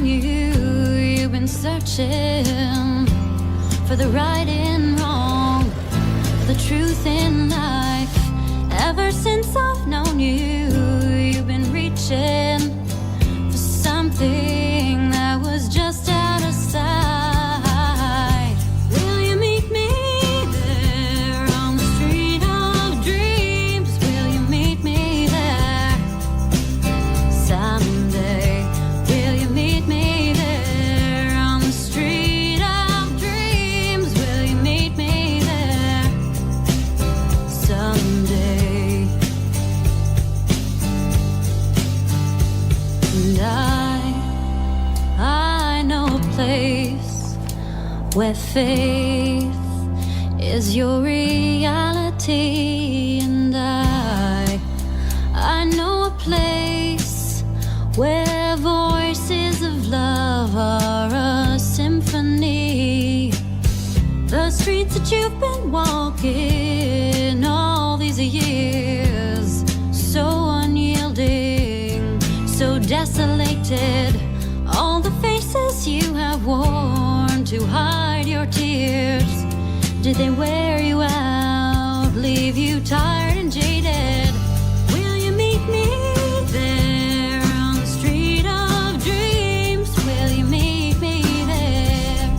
known you, you've been searching for the right and wrong, for the truth in life. Ever since I've known you, you've been reaching for something that was just out of sight. Will you meet me there on the street of dreams? Will you meet me there someday? Will you meet me there on the street of dreams? Will you meet me there someday? And I know a place where faith is your reality, and I know a place where voices of love are a symphony. The streets that you've been walking all these years, so unyielding, so desolated. All the faces you have worn to hide your tears, did they wear you out, leave you tired and jaded? Will you meet me there on the street of dreams? Will you meet me there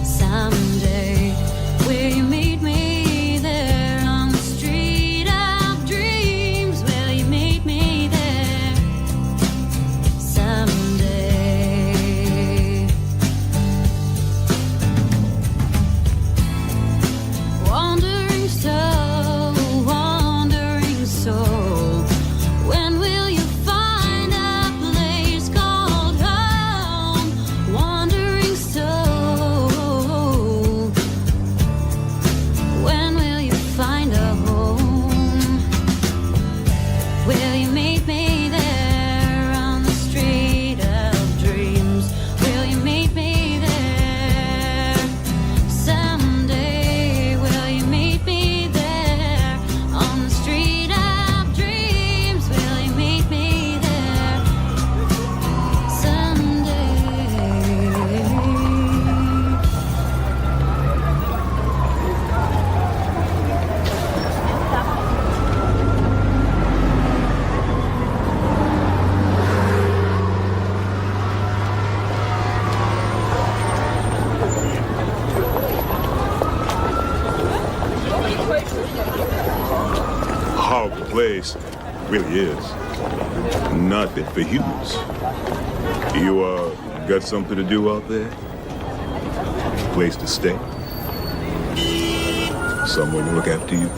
someday? Will you meet me there on the street of dreams? Will you meet me there someday? Wandering soul, when will you find a place called home? Wandering soul, when will you find a home? Will you meet me there on the street of dreams? Will you meet me there someday? Will you meet me there on the street of dreams? Will you meet me there someday? Horrible place, really is. Not fit for humans. You got something to do out there? Place to stay? Someone to look after you?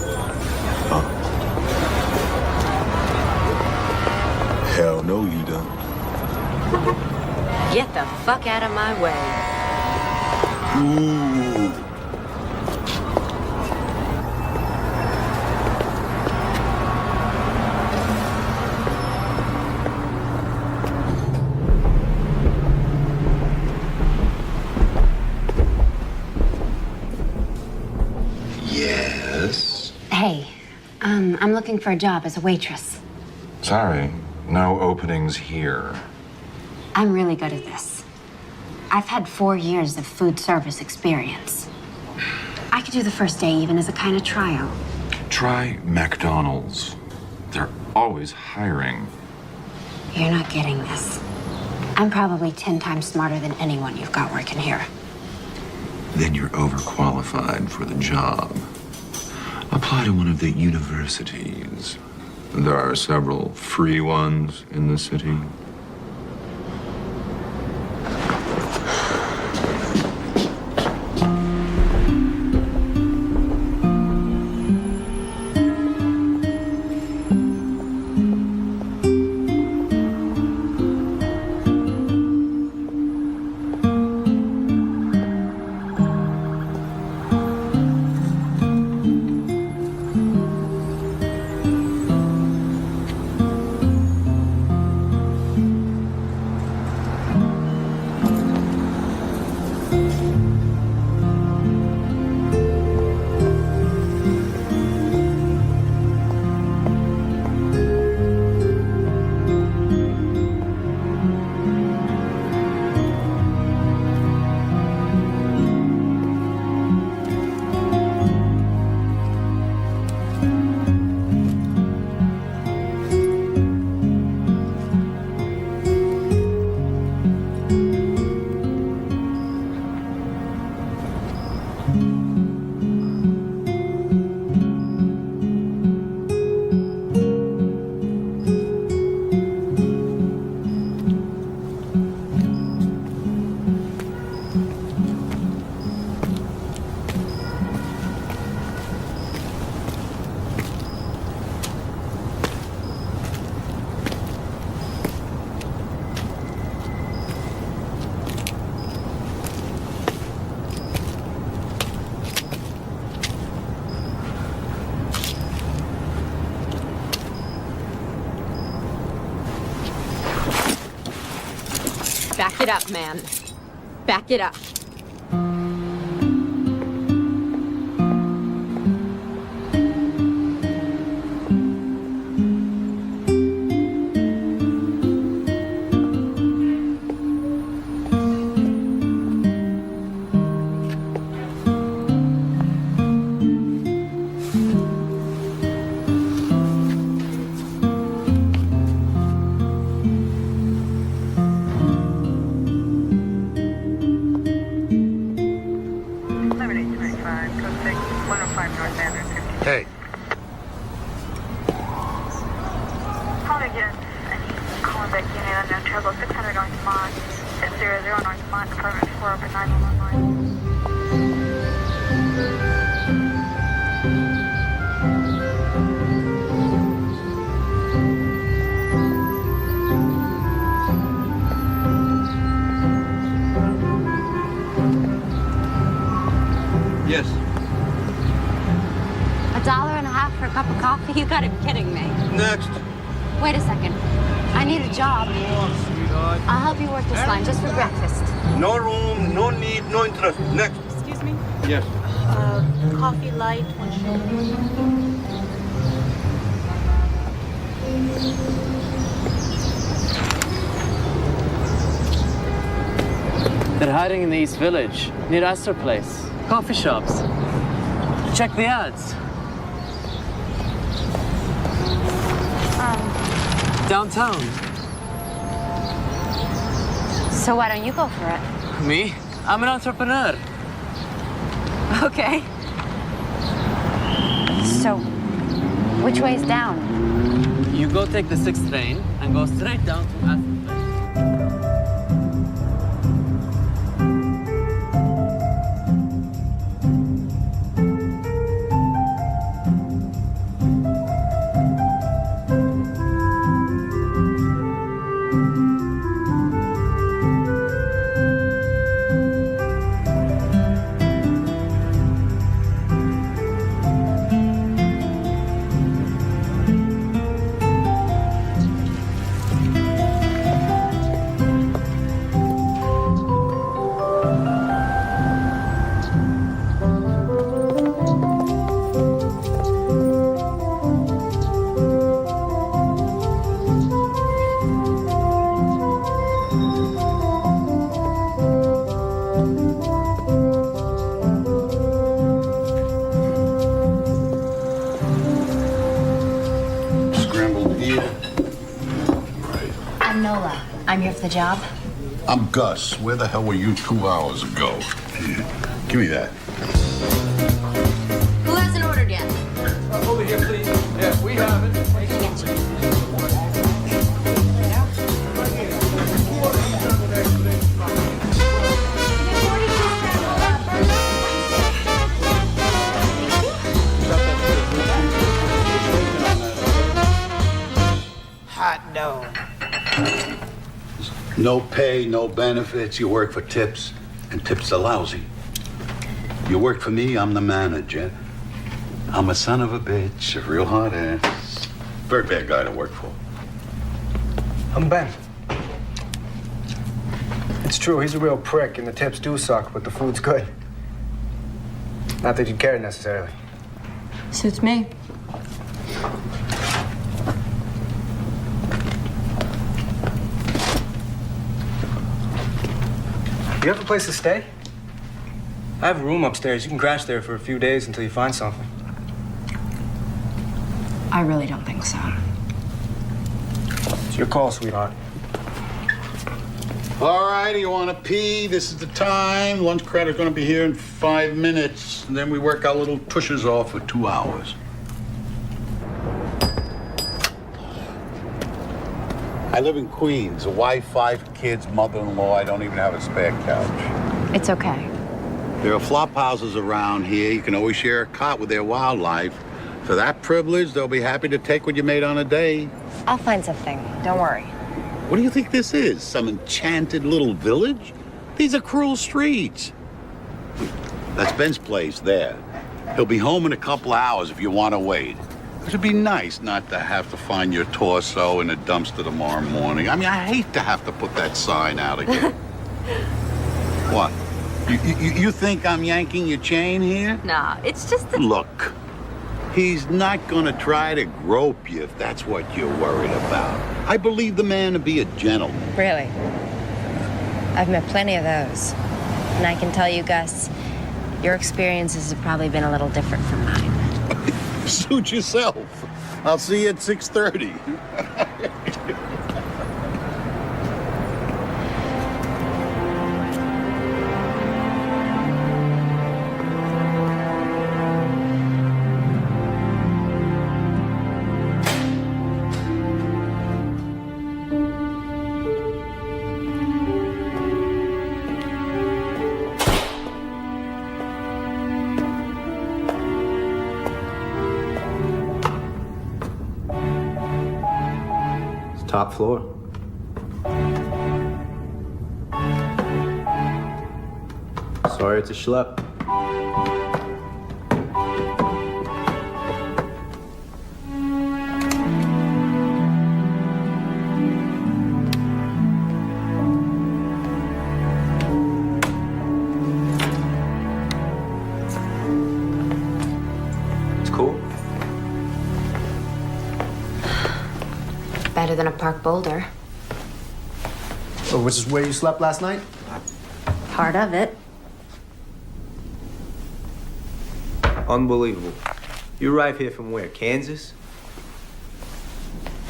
Huh? Hell no, you don't. Get the fuck out of my way. Ooh. Yes. Hey, I'm looking for a job as a waitress. Sorry, no openings here. I'm really good at this. I've had 4 years of food service experience. I could do the first day even as a kind of tryout. Try McDonald's. They're always hiring. You're not getting this. I'm probably 10 times smarter than anyone you've got working here. Then you're overqualified for the job. Apply to one of the universities. There are several free ones in the city. Back it up, man. Back it up. Hey. Call again. Calling back unit unknown trouble 600 North Mont, 600 North Mont, apartment 4, open 911. Yes. $1.50 for a cup of coffee? You gotta be kidding me. Next. Wait a second. I need a job. I'll help you work this line just for breakfast. No room, no need, no interest. Next. Excuse me? Yes. Coffee light, one shot. They're hiding in the East Village, near Astor Place. Coffee shops. Check the ads. Downtown. So why don't you go for it? Me? I'm an entrepreneur. Okay. So, which way's down? You go take the 6th train and go straight down to Astor Place. I'm here for the job. I'm Gus. Where the hell were you 2 hours ago? Give me that. Who hasn't ordered yet? Over here, please. Yes, we have it. Hot dog. No pay, no benefits. You work for tips, and tips are lousy. You work for me, I'm the manager. I'm a son of a bitch, a real hard ass. Very bad guy to work for. I'm Ben. It's true, he's a real prick, and the tips do suck, but the food's good. Not that you care necessarily. Suits me. Do you have a place to stay? I have a room upstairs. You can crash there for a few days until you find something. I really don't think so. It's your call, sweetheart. All right, you want to pee? This is the time. Lunch credit's going to be here in 5 minutes. And then we work our little tushes off for 2 hours. I live in Queens. A wife, 5 kids, mother-in-law. I don't even have a spare couch. It's okay. There are flop houses around here. You can always share a cot with their wildlife. For that privilege, they'll be happy to take what you made on a day. I'll find something. Don't worry. What do you think this is? Some enchanted little village? These are cruel streets. That's Ben's place there. He'll be home in a couple of hours if you want to wait. It'd be nice not to have to find your torso in a dumpster tomorrow morning. I mean, I hate to have to put that sign out again. What? You think I'm yanking your chain here? Nah, it's just that... Look, he's not gonna try to grope you if that's what you're worried about. I believe the man to be a gentleman. Really? I've met plenty of those. And I can tell you, Gus, your experiences have probably been a little different from mine. Suit yourself. I'll see you at 6:30. Top floor. Sorry, it's a schlep. It's cool. Better than a park boulder. Oh, which is where you slept last night? Part of it. Unbelievable. You arrived here from where? Kansas?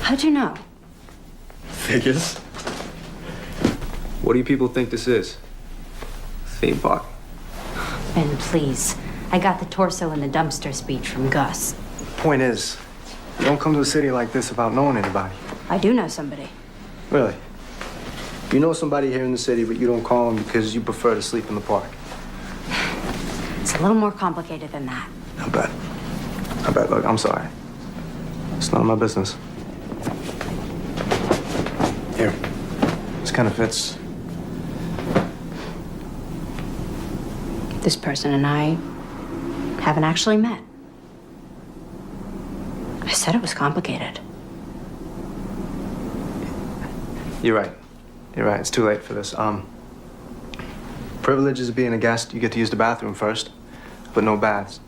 How'd you know? Figures. What do you people think this is? Theme park? Ben, please. I got the torso in the dumpster speech from Gus. Point is, you don't come to a city like this without knowing anybody. I do know somebody. Really? You know somebody here in the city, but you don't call them because you prefer to sleep in the park. It's a little more complicated than that. I bet. Look, I'm sorry. It's none of my business. Here. This kind of fits. This person and I haven't actually met. I said it was complicated. You're right. It's too late for this. Privileges of being a guest, you get to use the bathroom first, but no baths.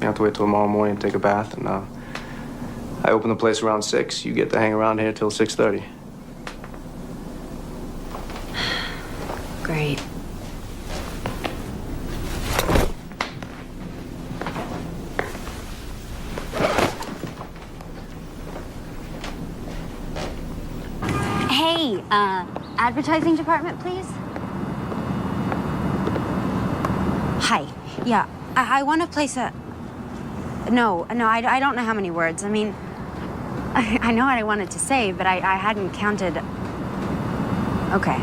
You have to wait till tomorrow morning to take a bath, and I open the place around 6. You get to hang around here till 6:30. Great. Hey, advertising department, please? Hi. Yeah, I want to place a... No, I don't know how many words. I mean, I know what I wanted to say, but I hadn't counted... Okay.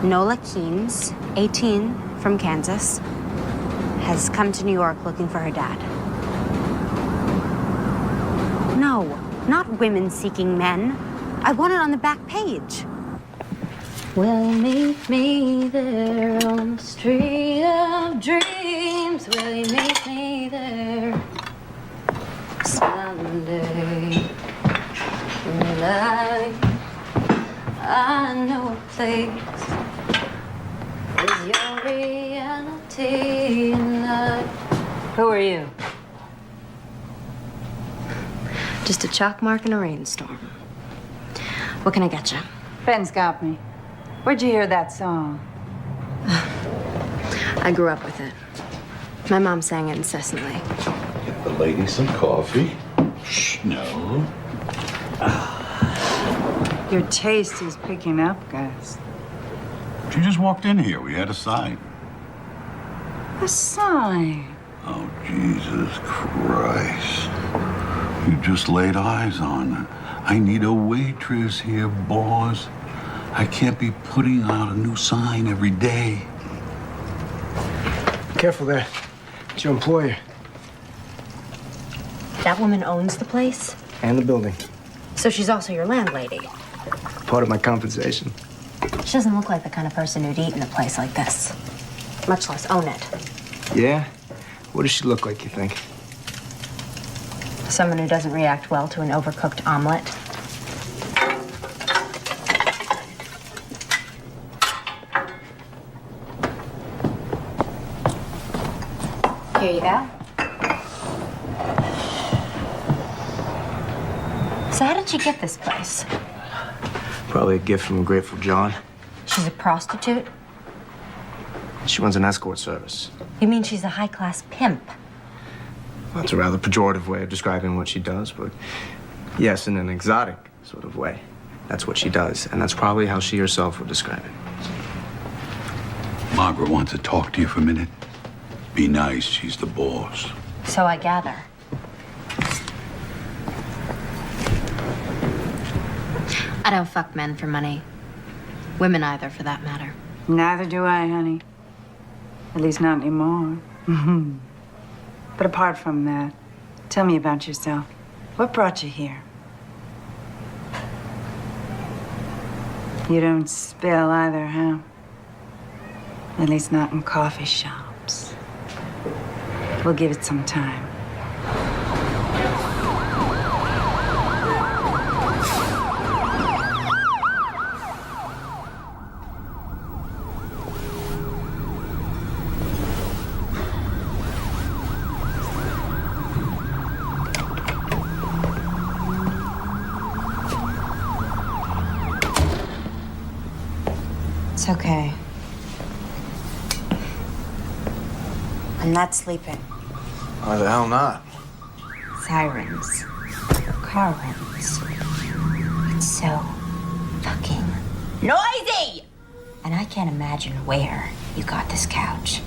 Nola Keynes, 18, from Kansas, has come to New York looking for her dad. No, not women seeking men. I want it on the back page. Will you meet me there on the street of dreams? Will you meet me there someday? Will I know a place is your reality and I... Who are you? Just a chalk mark in a rainstorm. What can I get you? Ben's got me. Where'd you hear that song? I grew up with it. My mom sang it incessantly. Get the lady some coffee. Shh, no. Your taste is picking up, Gus. She just walked in here. We had a sign. A sign? Oh, Jesus Christ. You just laid eyes on her. I need a waitress here, boss. I can't be putting out a new sign every day. Careful there. It's your employer. That woman owns the place? And the building. So she's also your landlady? Part of my compensation. She doesn't look like the kind of person who'd eat in a place like this, much less own it. Yeah? What does she look like, you think? Someone who doesn't react well to an overcooked omelet. Here you go. So how did she get this place? Probably a gift from a Grateful John. She's a prostitute? She runs an escort service. You mean she's a high-class pimp? Well, it's a rather pejorative way of describing what she does, but yes, in an exotic sort of way. That's what she does, and that's probably how she herself would describe it. Margaret wants to talk to you for a minute. Be nice, she's the boss. So I gather. I don't fuck men for money. Women either, for that matter. Neither do I, honey. At least not anymore. But apart from that, tell me about yourself. What brought you here? You don't spill either, huh? At least not in coffee shops. We'll give it some time. It's okay. I'm not sleeping. Why the hell not? Sirens. Car runs. It's so fucking noisy! And I can't imagine where you got this couch.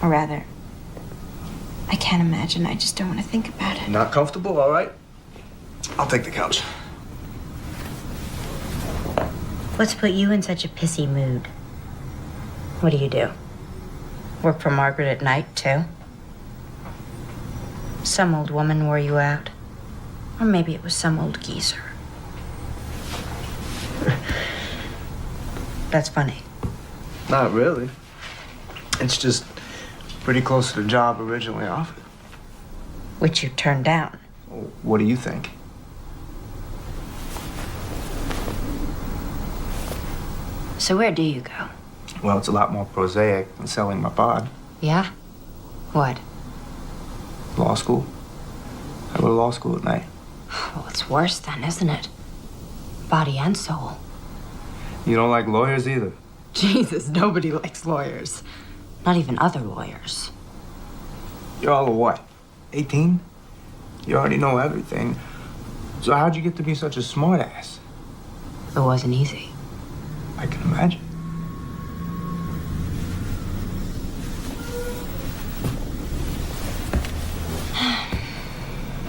Or rather, I can't imagine. I just don't want to think about it. Not comfortable, all right? I'll take the couch. What's put you in such a pissy mood? What do? Work for Margaret at night, too? Some old woman wore you out. Or maybe it was some old geezer. That's funny. Not really. It's just pretty close to the job originally offered. Which you turned down. What do you think? So where do you go? Well, it's a lot more prosaic than selling my bod. Yeah? What? Law school. I go to law school at night. Well, it's worse then, isn't it? Body and soul. You don't like lawyers either. Jesus, nobody likes lawyers. Not even other lawyers. You're all of what? 18? You already know everything. So how'd you get to be such a smartass? It wasn't easy. I can imagine.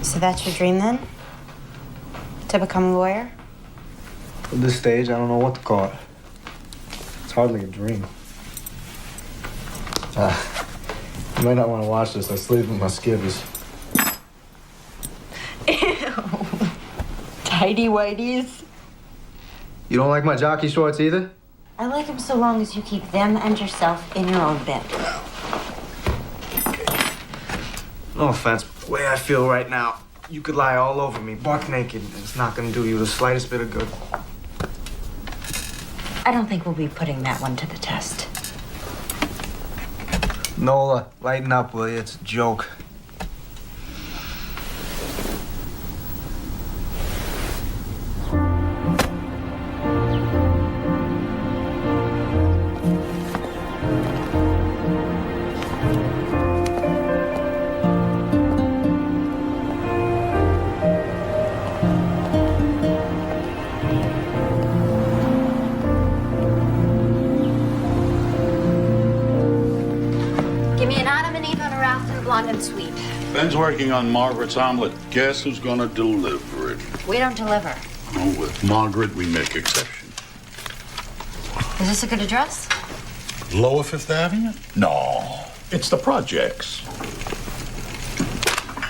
So that's your dream then? To become a lawyer? At this stage, I don't know what to call it. It's hardly a dream. You might not want to watch this. I sleep with my skivvies. Ew. Tidy whities. You don't like my jockey shorts either? I like them so long as you keep them and yourself in your own bed. No offense, but the way I feel right now, you could lie all over me, buck naked, and it's not gonna do you the slightest bit of good. I don't think we'll be putting that one to the test. Nola, lighten up, will you? It's a joke. Give me an Adam and Eve on a raft and a blonde and sweet. Ben's working on Margaret's omelet. Guess who's gonna deliver it? We don't deliver. Oh, with Margaret, we make exceptions. Is this a good address? Lower Fifth Avenue? No, it's the projects.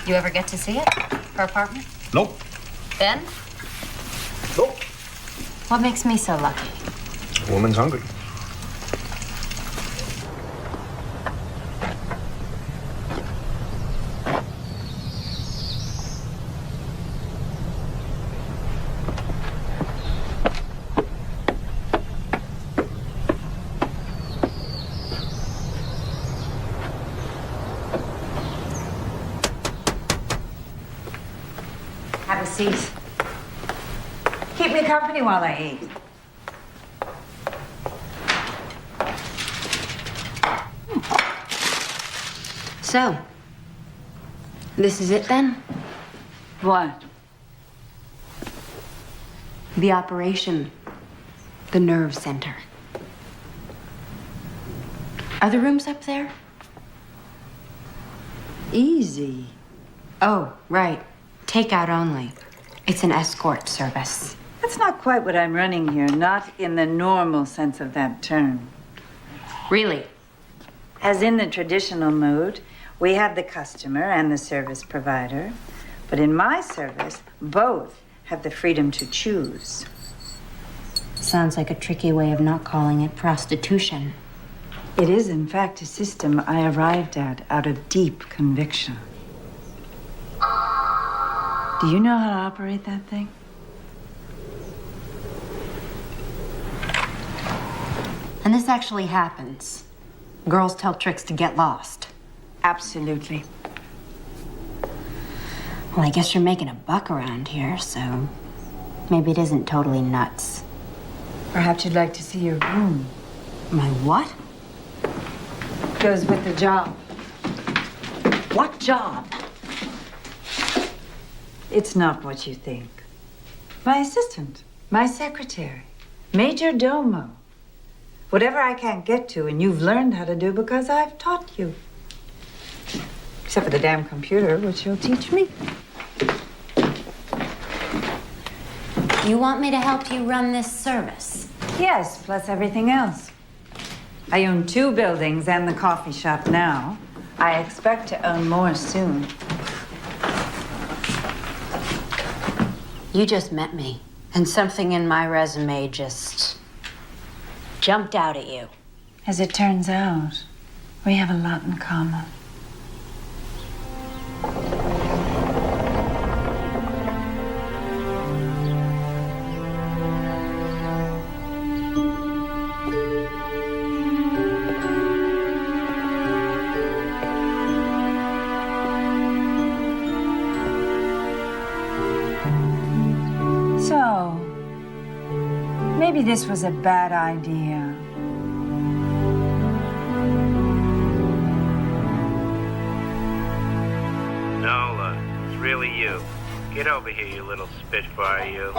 You ever get to see it? Her apartment? Nope. Ben? Nope. What makes me so lucky? A woman's hungry. seat. Keep me company while I eat. So, this is it then? What? The operation. The nerve center. Are the rooms up there? Easy. Oh, right. Takeout only. It's an escort service. That's not quite what I'm running here, not in the normal sense of that term. Really? As in the traditional mood, we have the customer and the service provider. But in my service, both have the freedom to choose. Sounds like a tricky way of not calling it prostitution. It is, in fact, a system I arrived at out of deep conviction. Do you know how to operate that thing? And this actually happens. Girls tell tricks to get lost. Absolutely. Well, I guess you're making a buck around here, so maybe it isn't totally nuts. Perhaps you'd like to see your room. My what? Goes with the job. What job? It's not what you think. My assistant, my secretary, major domo. Whatever I can't get to and you've learned how to do because I've taught you. Except for the damn computer, which you'll teach me. You want me to help you run this service? Yes, plus everything else. I own 2 buildings and the coffee shop now. I expect to own more soon. You just met me, and something in my resume just jumped out at you. As it turns out, we have a lot in common. So, maybe this was a bad idea. Nola, it's really you. Get over here, you little spitfire, you.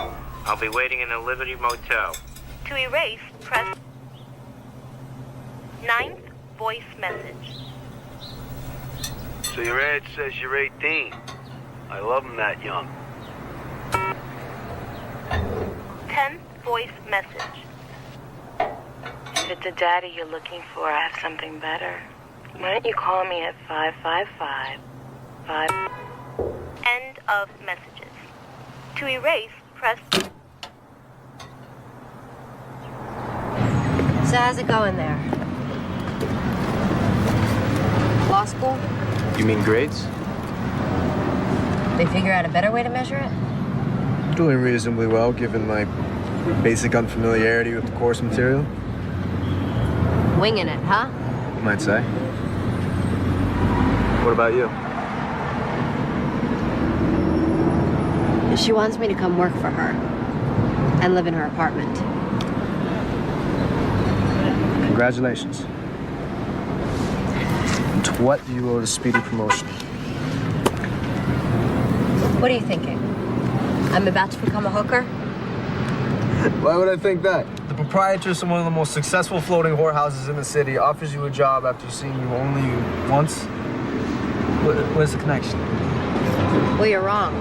I'll be waiting in the Liberty Motel. To erase, press 9th voice message. So your ad says you're 18. I love them that young. 10th voice message. If it's a daddy you're looking for, I have something better. Why don't you call me at 555-5... End of messages. To erase, press... So how's it going there? Law school? You mean grades? They figure out a better way to measure it? Doing reasonably well, given my basic unfamiliarity with the course material. Winging it, huh? You might say. What about you? She wants me to come work for her and live in her apartment. Congratulations. And to what do you owe the speedy promotion? What are you thinking? I'm about to become a hooker? Why would I think that? The proprietress of one of the most successful floating whorehouses in the city offers you a job after seeing you only once? Where's the connection? Well, you're wrong.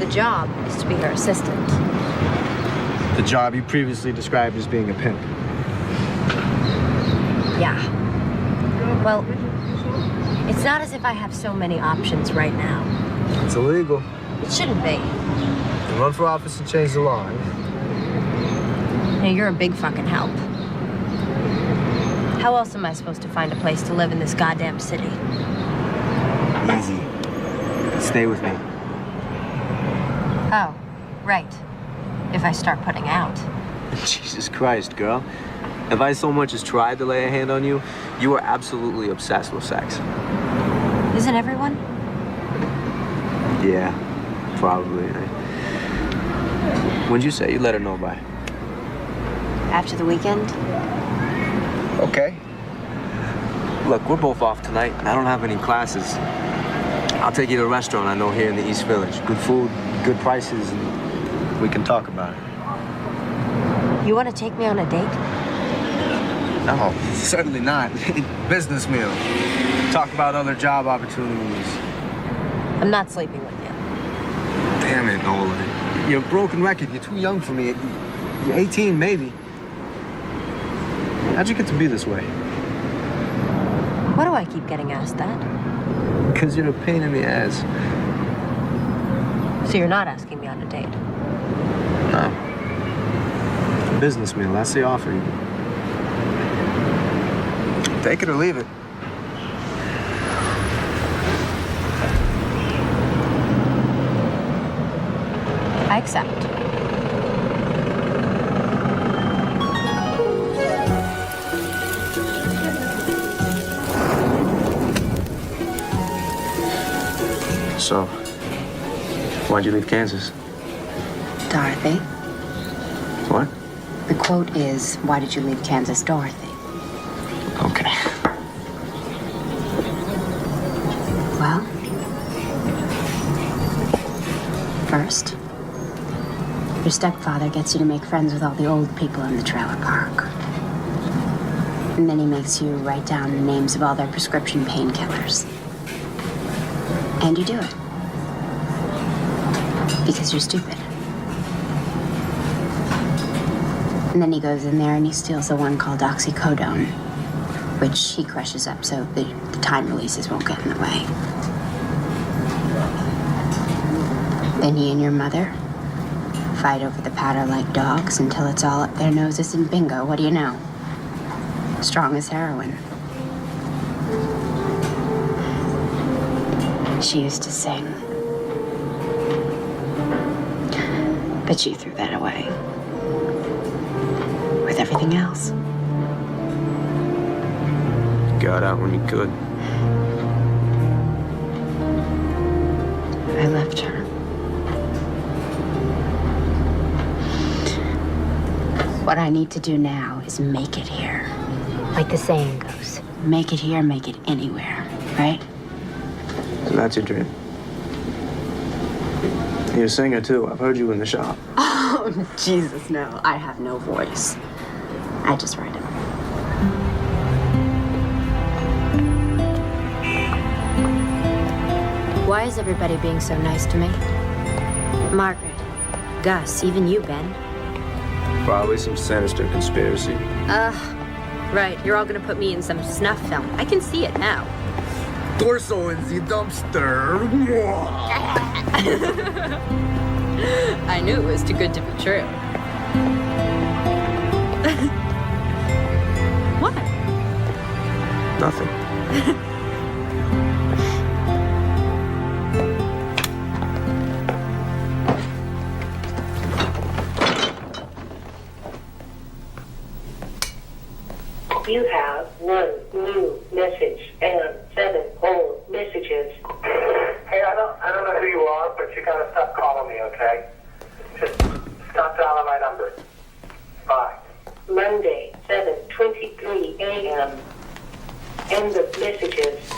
The job is to be her assistant. The job you previously described as being a pimp. Yeah. Well, it's not as if I have so many options right now. It's illegal. It shouldn't be. You run for office and change the law. Now, you're a big fucking help. How else am I supposed to find a place to live in this goddamn city? Easy. Stay with me. Oh, right. If I start putting out. Jesus Christ, girl. If I so much as tried to lay a hand on you, you are absolutely obsessed with sex. Isn't everyone? Yeah. Probably. When'd you say you let her know by? After the weekend? Okay. Look, we're both off tonight, and I don't have any classes. I'll take you to a restaurant I know here in the East Village. Good food, good prices, and we can talk about it. You want to take me on a date? No, certainly not. Business meal. Talk about other job opportunities. I'm not sleeping with you. Damn it, Nolan. You're a broken record. You're too young for me. You're 18, maybe. How'd you get to be this way? Why do I keep getting asked that? Because you're a pain in the ass. So you're not asking me on a date? No. Business meal, that's the offer. Take it or leave it. I accept. So, why'd you leave Kansas? Dorothy. What? The quote is, why did you leave Kansas, Dorothy? Okay. Well, first, your stepfather gets you to make friends with all the old people in the trailer park. And then he makes you write down the names of all their prescription painkillers. And you do it. Because you're stupid. And then he goes in there and he steals the one called oxycodone, which he crushes up so the time releases won't get in the way. Then he and your mother fight over the powder like dogs until it's all up their noses, and bingo, what do you know? Strong as heroin. She used to sing. But she threw that away. With everything else. Got out when you could. I left her. What I need to do now is make it here. Like the saying goes. Make it here, make it anywhere, right? So that's your dream. You're a singer, too. I've heard you in the shop. Oh, Jesus, no. I have no voice. I just write it. Why is everybody being so nice to me? Margaret, Gus, even you, Ben. Probably some sinister conspiracy. Right. You're all gonna put me in some snuff film. I can see it now. Torso in the dumpster. I knew it was too good to be true. What? Nothing. You have 1 new message and 7 old messages. Hey, I don't know who you are, but you gotta stop calling me, okay? Just stop dialing my number. Bye. Monday, 7:23 a.m. End of messages.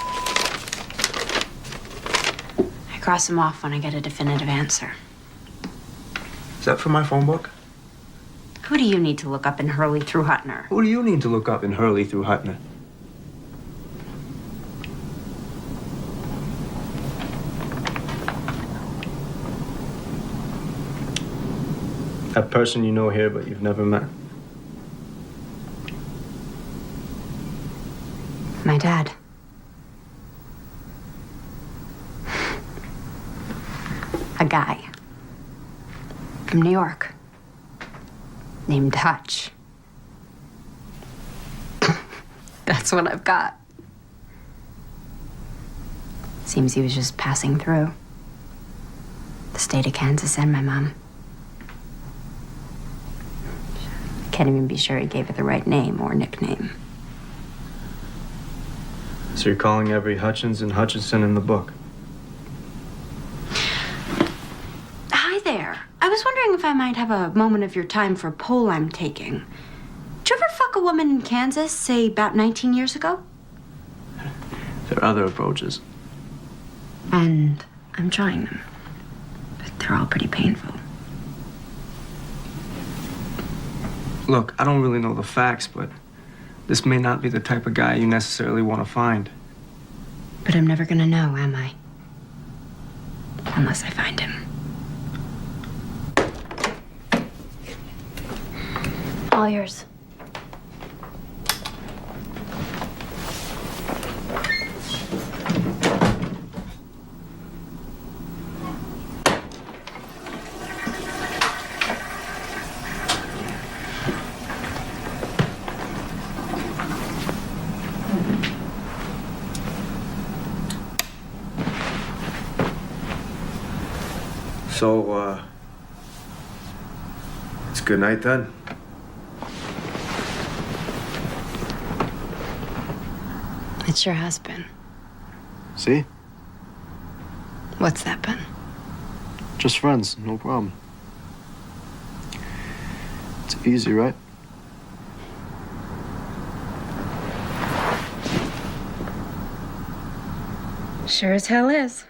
I cross them off when I get a definitive answer. Is that from my phone book? Who do you need to look up in Hurley through Hutner? Who do you need to look up in Hurley through Hutner? That person you know here, but you've never met. My dad. A guy. From New York. Named Hutch. That's what I've got. Seems he was just passing through. The state of Kansas and my mom. Can't even be sure he gave her the right name or nickname. So you're calling every Hutchins and Hutchinson in the book? might have a moment of your time for a poll I'm taking. Did you ever fuck a woman in Kansas, say about 19 years ago? There are other approaches. And I'm trying them. But they're all pretty painful. Look, I don't really know the facts, but this may not be the type of guy you necessarily want to find. But I'm never gonna know, am I? Unless I find him. All yours. So, it's good night then. It sure has been. See? What's that been? Just friends, no problem. It's easy, right? Sure as hell is.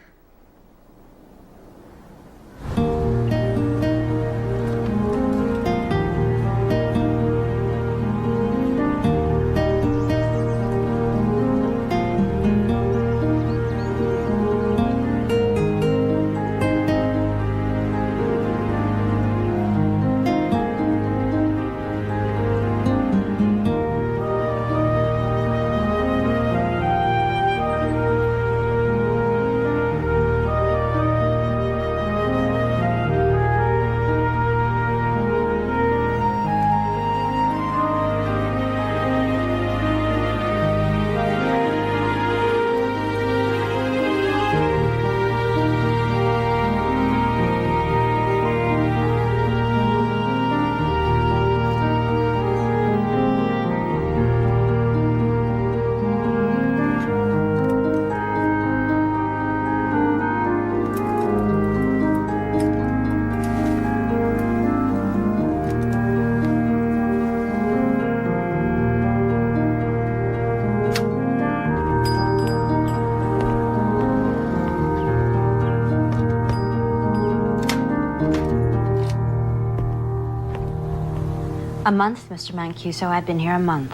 A month, Mr. Mancuso. I've been here a month.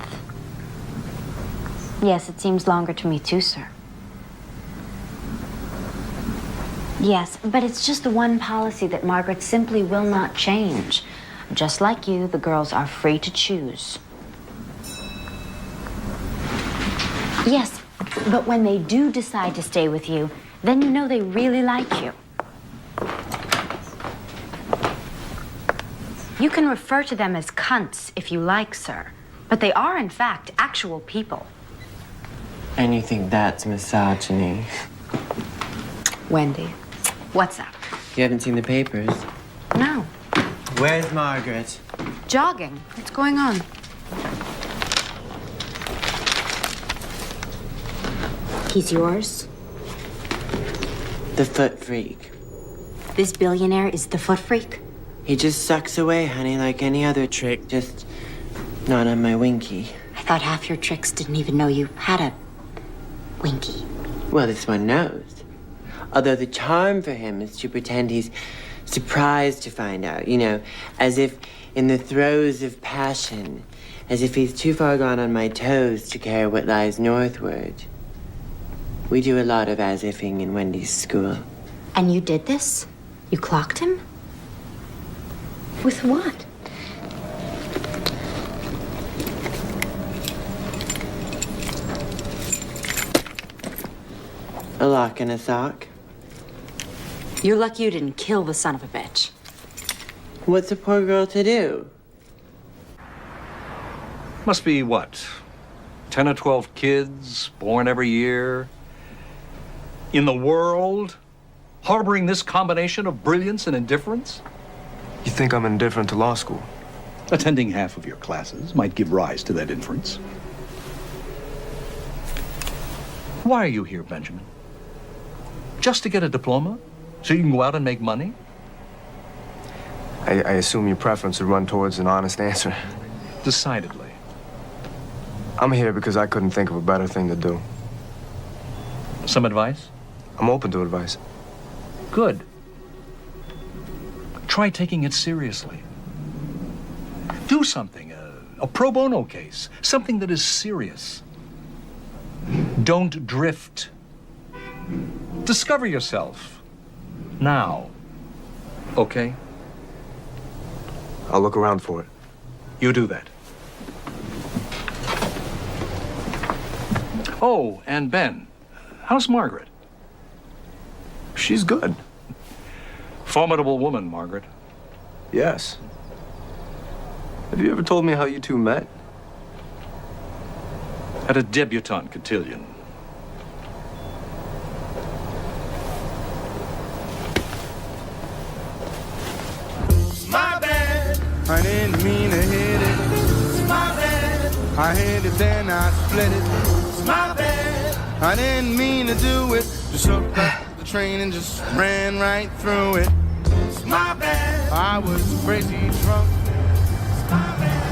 Yes, it seems longer to me too, sir. Yes, but it's just the one policy that Margaret simply will not change. Just like you, the girls are free to choose. Yes, but when they do decide to stay with you, then you know they really like you. You can refer to them as cunts if you like, sir. But they are, in fact, actual people. And you think that's misogyny? Wendy, what's up? You haven't seen the papers? No. Where's Margaret? Jogging. What's going on? He's yours? The foot freak. This billionaire is the foot freak? He just sucks away, honey, like any other trick, just not on my winky. I thought half your tricks didn't even know you had a winky. Well, this one knows. Although the charm for him is to pretend he's surprised to find out, you know, as if in the throes of passion, as if he's too far gone on my toes to care what lies northward. We do a lot of as-ifing in Wendy's school. And you did this? You clocked him? With what? A lock and a sock. You're lucky you didn't kill the son of a bitch. What's a poor girl to do? Must be, what, 10 or 12 kids born every year in the world harboring this combination of brilliance and indifference? You think I'm indifferent to law school? Attending half of your classes might give rise to that inference. Why are you here, Benjamin? Just to get a diploma? So you can go out and make money? I assume your preference would run towards an honest answer. Decidedly. I'm here because I couldn't think of a better thing to do. Some advice? I'm open to advice. Good. Try taking it seriously. Do something, a pro bono case, something that is serious. Don't drift. Discover yourself. Now. Okay? I'll look around for it. You do that. Oh, and Ben, how's Margaret? She's good. Formidable woman, Margaret. Yes. Have you ever told me how you two met? At a debutante cotillion. My bad, I didn't mean to hit it. It's my bad, I hit it then I split it. It's my bad, I didn't mean to do it. Just looked up the train and just ran right through it. It's my bad, I was crazy drunk. It's my bad.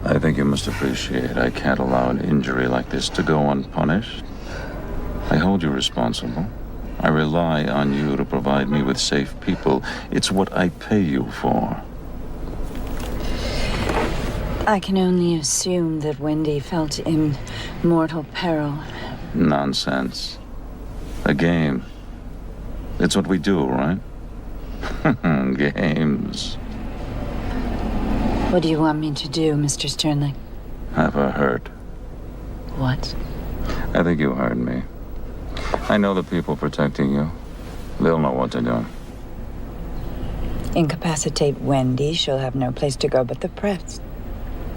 I think you must appreciate I can't allow an injury like this to go unpunished. I hold you responsible. I rely on you to provide me with safe people. It's what I pay you for. I can only assume that Wendy felt in mortal peril. Nonsense. A game. It's what we do, right? Games. What do you want me to do, Mr. Sternlich? Have her hurt. What? I think you heard me. I know the people protecting you. They'll know what to do. Incapacitate Wendy, she'll have no place to go but the press.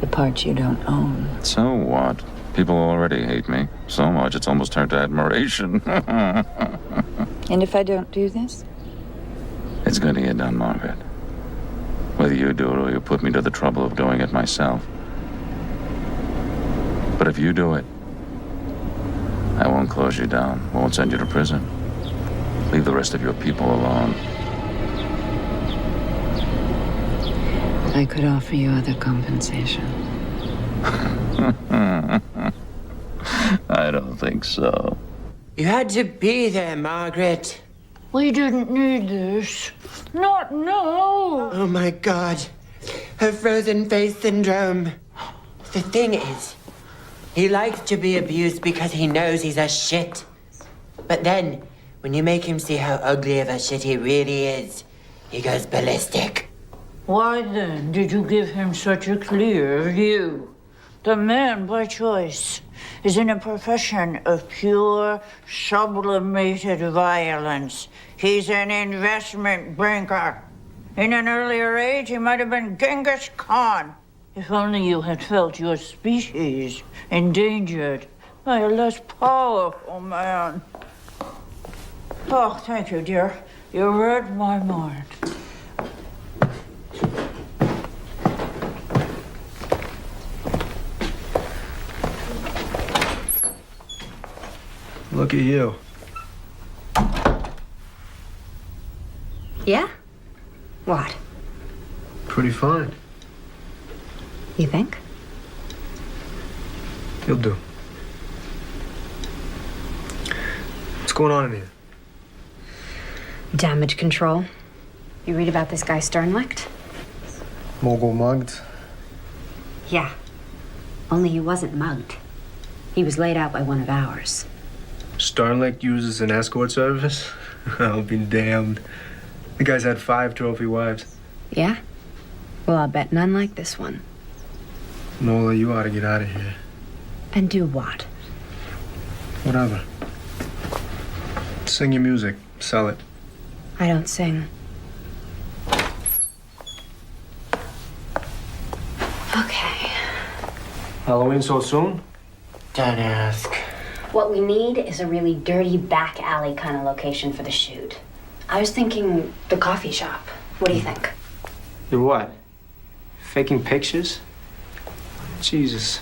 The part you don't own. So what? People already hate me. So much it's almost turned to admiration. And if I don't do this? It's going to get done, Margaret. Whether you do it or you put me to the trouble of doing it myself. But if you do it, I won't close you down, won't send you to prison. Leave the rest of your people alone. I could offer you other compensation. I don't think so. You had to be there, Margaret. We didn't need this. Not now. Oh my God. Her frozen face syndrome. The thing is, he likes to be abused because he knows he's a shit. But then, when you make him see how ugly of a shit he really is, he goes ballistic. Why then did you give him such a clear view? The man, by choice, is in a profession of pure, sublimated violence. He's an investment banker. In an earlier age, he might have been Genghis Khan. If only you had felt your species endangered by a less powerful man. Oh, thank you, dear. You read my mind. Look at you. Yeah? What? Pretty fine. You think? You'll do. What's going on in here? Damage control. You read about this guy Sternlicht? Mogul mugged? Yeah. Only he wasn't mugged. He was laid out by one of ours. Sternlicht uses an escort service? I'll be damned. The guy's had 5 trophy wives. Yeah? Well, I'll bet none like this one. Nola, you ought to get out of here. And do what? Whatever. Sing your music. Sell it. I don't sing. Okay. Halloween so soon? Don't ask. What we need is a really dirty back alley kind of location for the shoot. I was thinking the coffee shop. What do you think? You're what? Faking pictures? Jesus.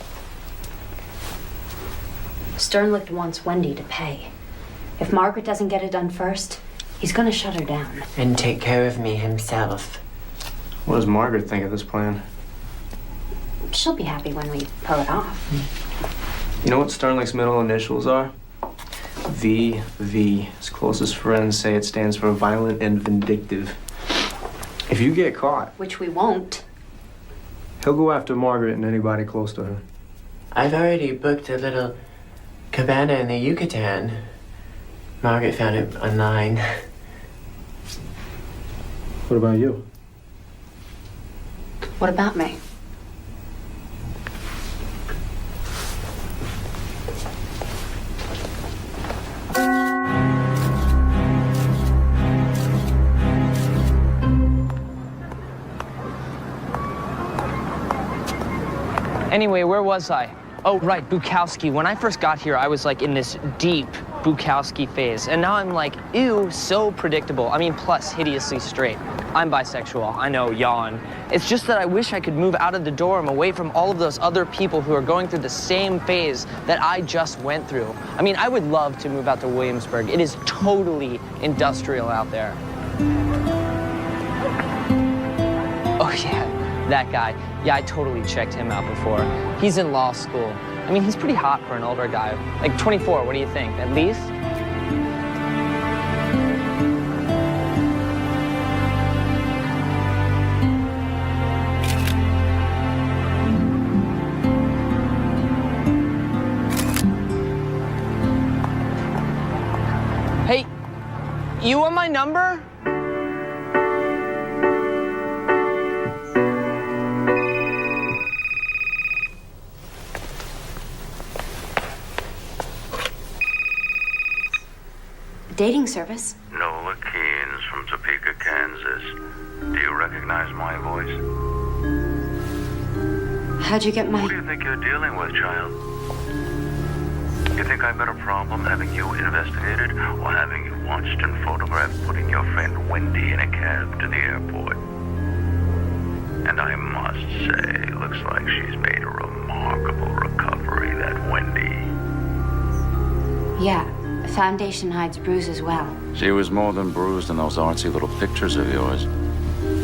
Sternlicht wants Wendy to pay. If Margaret doesn't get it done first, he's gonna shut her down. And take care of me himself. What does Margaret think of this plan? She'll be happy when we pull it off. You know what Sternlicht's middle initials are? VV. His closest friends say it stands for violent and vindictive. If you get caught, Which we won't. he'll go after Margaret and anybody close to her. I've already booked a little cabana in the Yucatan. Margaret found it online. What about you? What about me? Anyway, where was I? Oh, right, Bukowski. When I first got here, I was like in this deep Bukowski phase. And now I'm like, ew, so predictable. I mean, plus hideously straight. I'm bisexual, I know, yawn. It's just that I wish I could move out of the dorm, away from all of those other people who are going through the same phase that I just went through. I mean, I would love to move out to Williamsburg. It is totally industrial out there. Oh yeah, that guy. Yeah, I totally checked him out before. He's in law school. I mean, he's pretty hot for an older guy. Like 24, what do you think? At least? Hey, you want my number? Dating service. Nola Keynes from Topeka, Kansas. Do you recognize my voice? How'd you get my... Who do you think you're dealing with, child? You think I've got a problem having you investigated or having you watched and photographed putting your friend Wendy in a cab to the airport? And I must say, looks like she's made a remarkable recovery, that Wendy. Yeah, foundation hides bruises well. She was more than bruised in those artsy little pictures of yours.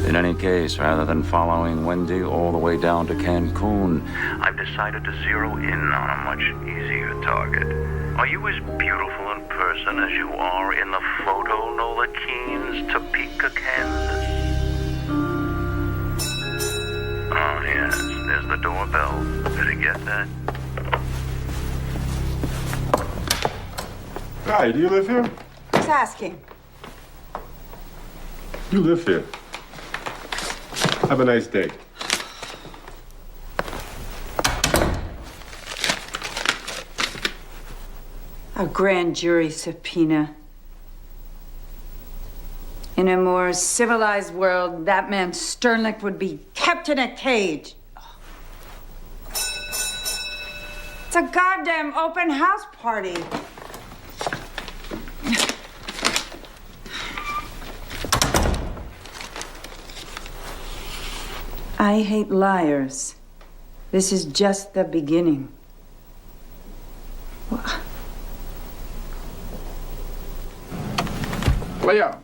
In any case, rather than following Wendy all the way down to Cancun, I've decided to zero in on a much easier target. Are you as beautiful in person as you are in the photo, Nola Keynes, Topeka, Kansas? Oh, yes, there's the doorbell. Did you get that? Hi, do you live here? Who's asking? You live here. Have a nice day. A grand jury subpoena. In a more civilized world, that man Sternlicht would be kept in a cage. It's a goddamn open house party. I hate liars. This is just the beginning. Leo.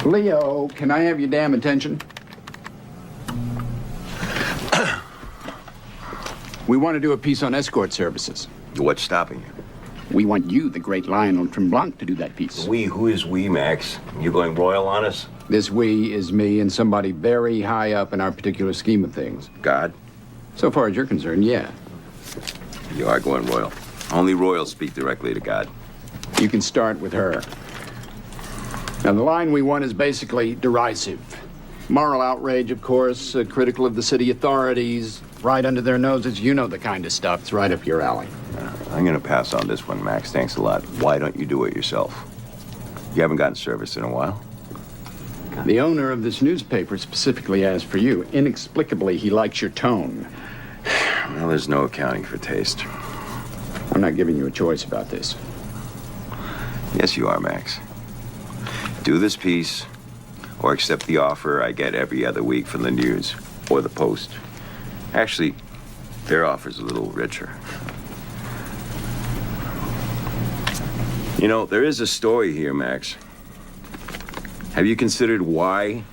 Leo, can I have your damn attention? We want to do a piece on escort services. What's stopping you? We want you, the great Lionel Tremblant, to do that piece. We? Who is we, Max? You going royal on us? This we is me and somebody very high up in our particular scheme of things. God? So far as you're concerned, yeah. You are going royal. Only royals speak directly to God. You can start with her. Now, the line we want is basically derisive. Moral outrage, of course, critical of the city authorities, right under their noses. You know the kind of stuff. It's right up your alley. I'm going to pass on this one, Max. Thanks a lot. Why don't you do it yourself? You haven't gotten service in a while. The owner of this newspaper specifically asked for you. Inexplicably, he likes your tone. Well, there's no accounting for taste. I'm not giving you a choice about this. Yes, you are, Max. Do this piece, or accept the offer I get every other week from the news or the Post. Actually, their offer's a little richer. You know, there is a story here, Max. Have you considered why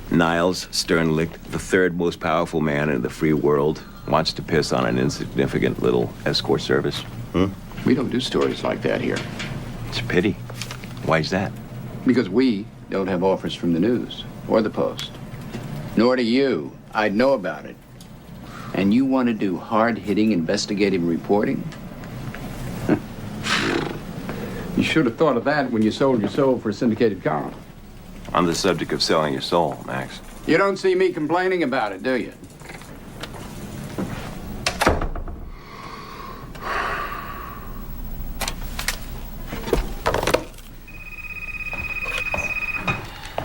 Niles Sternlicht, the third most powerful man in the free world, wants to piss on an insignificant little escort service? We don't do stories like that here. It's a pity. Why's that? Because we don't have offers from the news or the Post. Nor do you. I'd know about it. And you want to do hard-hitting investigative reporting? You should have thought of that when you sold your soul for a syndicated column. On the subject of selling your soul, Max. You don't see me complaining about it, do you?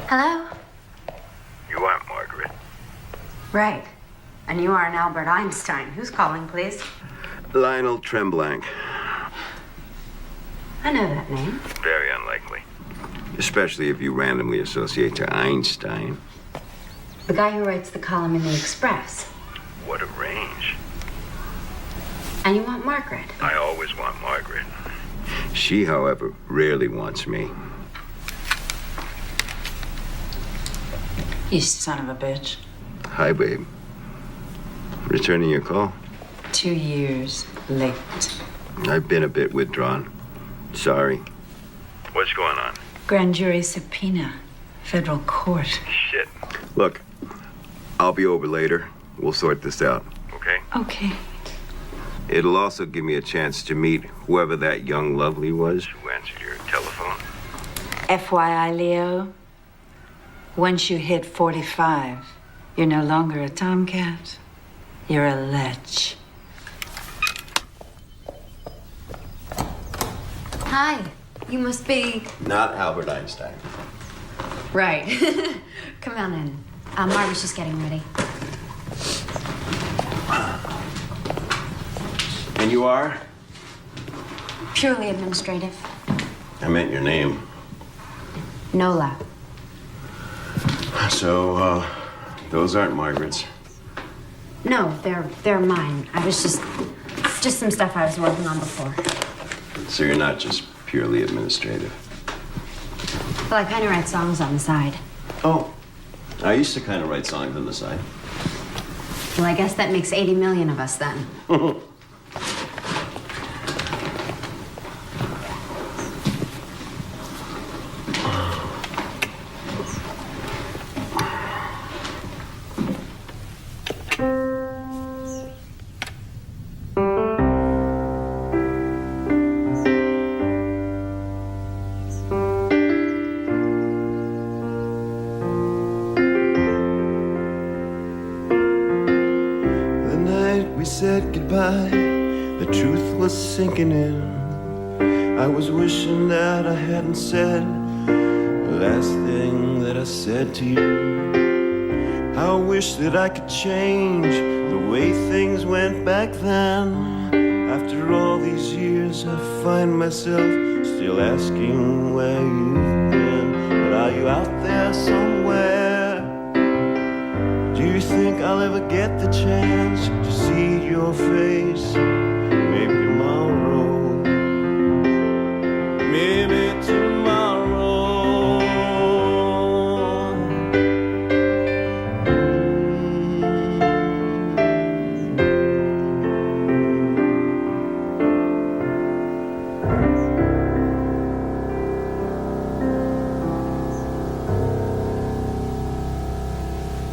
Hello? You aren't Margaret. Right. And you are an Albert Einstein. Who's calling, please? Lionel Tremblanc. I know that name. Very unlikely. Especially if you randomly associate to Einstein. The guy who writes the column in the Express. What a range. And you want Margaret. I always want Margaret. She, however, rarely wants me. You son of a bitch. Hi, babe. Returning your call? 2 years late. I've been a bit withdrawn. Sorry. What's going on? Grand jury subpoena. Federal court. Shit. Look, I'll be over later. We'll sort this out. Okay? Okay. It'll also give me a chance to meet whoever that young lovely was. Who answered your telephone? FYI, Leo, once you hit 45, you're no longer a tomcat. You're a lech. Hi. You must be... Not Albert Einstein. Right. Come on in. Margaret's just getting ready. And you are? Purely administrative. I meant your name. Nola. So, those aren't Margaret's. No, they're mine. I was just some stuff I was working on before. So you're not just purely administrative. Well, I kind of write songs on the side. Oh, I used to kind of write songs on the side. Well, I guess that makes 80 million of us then. Said goodbye, the truth was sinking in. I was wishing that I hadn't said the last thing that I said to you. I wish that I could change the way things went back then. After all these years, I find myself still asking where you've been. But are you out there somewhere? Do you think I'll ever get the chance to see your face? Maybe tomorrow. Maybe tomorrow.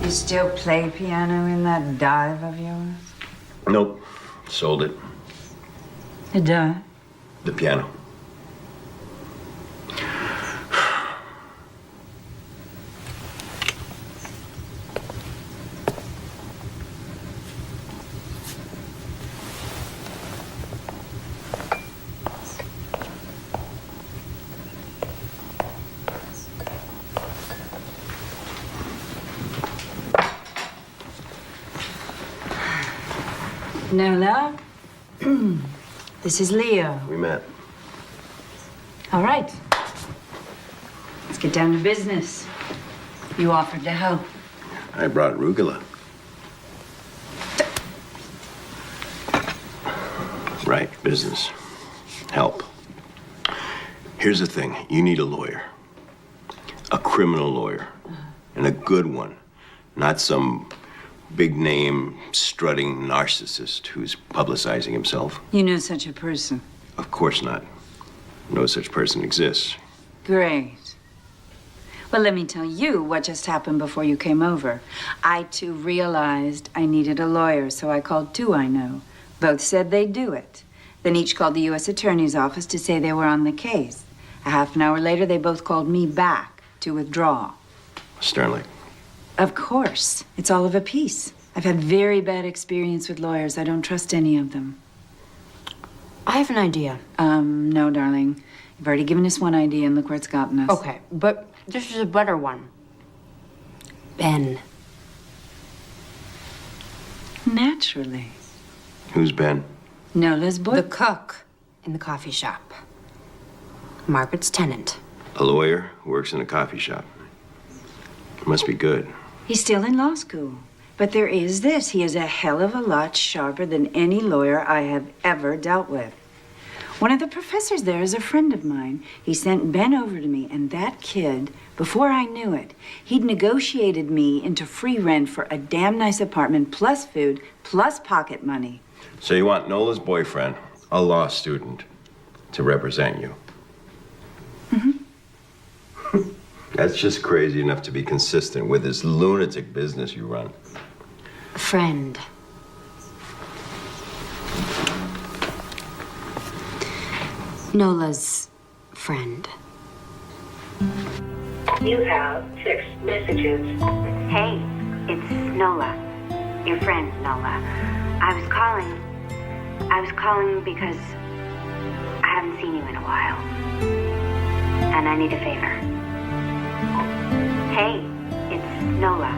You still play piano in that dive of yours? Nope. Sold it. You dive? The piano. Nola, this is Leo. We met. All right. Let's get down to business. You offered to help. I brought arugula. Right, business. Help. Here's the thing. You need a lawyer. A criminal lawyer. And a good one. Not some big name strutting narcissist who's publicizing himself. You know such a person. Of course not. No such person exists. Great. Well, let me tell you what just happened before you came over. I, too, realized I needed a lawyer, so I called two I know. Both said they'd do it. Then each called the U.S. Attorney's office to say they were on the case. A half an hour later, they both called me back to withdraw. Sternly. Of course. It's all of a piece. I've had very bad experience with lawyers. I don't trust any of them. I have an idea. No, darling. You've already given us one idea, and look where it's gotten us. Okay, but this is a better one. Ben. Naturally. Who's Ben? Nola's boy. The cook in the coffee shop. Margaret's tenant. A lawyer who works in a coffee shop. Must be good. He's still in law school. But there is this. He is a hell of a lot sharper than any lawyer I have ever dealt with. One of the professors there is a friend of mine. He sent Ben over to me, and that kid, before I knew it, he'd negotiated me into free rent for a damn nice apartment, plus food, plus pocket money. So you want Nola's boyfriend, a law student, to represent you? Mm-hmm. That's just crazy enough to be consistent with this lunatic business you run. Friend. Nola's friend. You have 6 messages. Hey, it's Nola. Your friend, Nola. I was calling because I haven't seen you in a while. And I need a favor. Hey, it's Nola.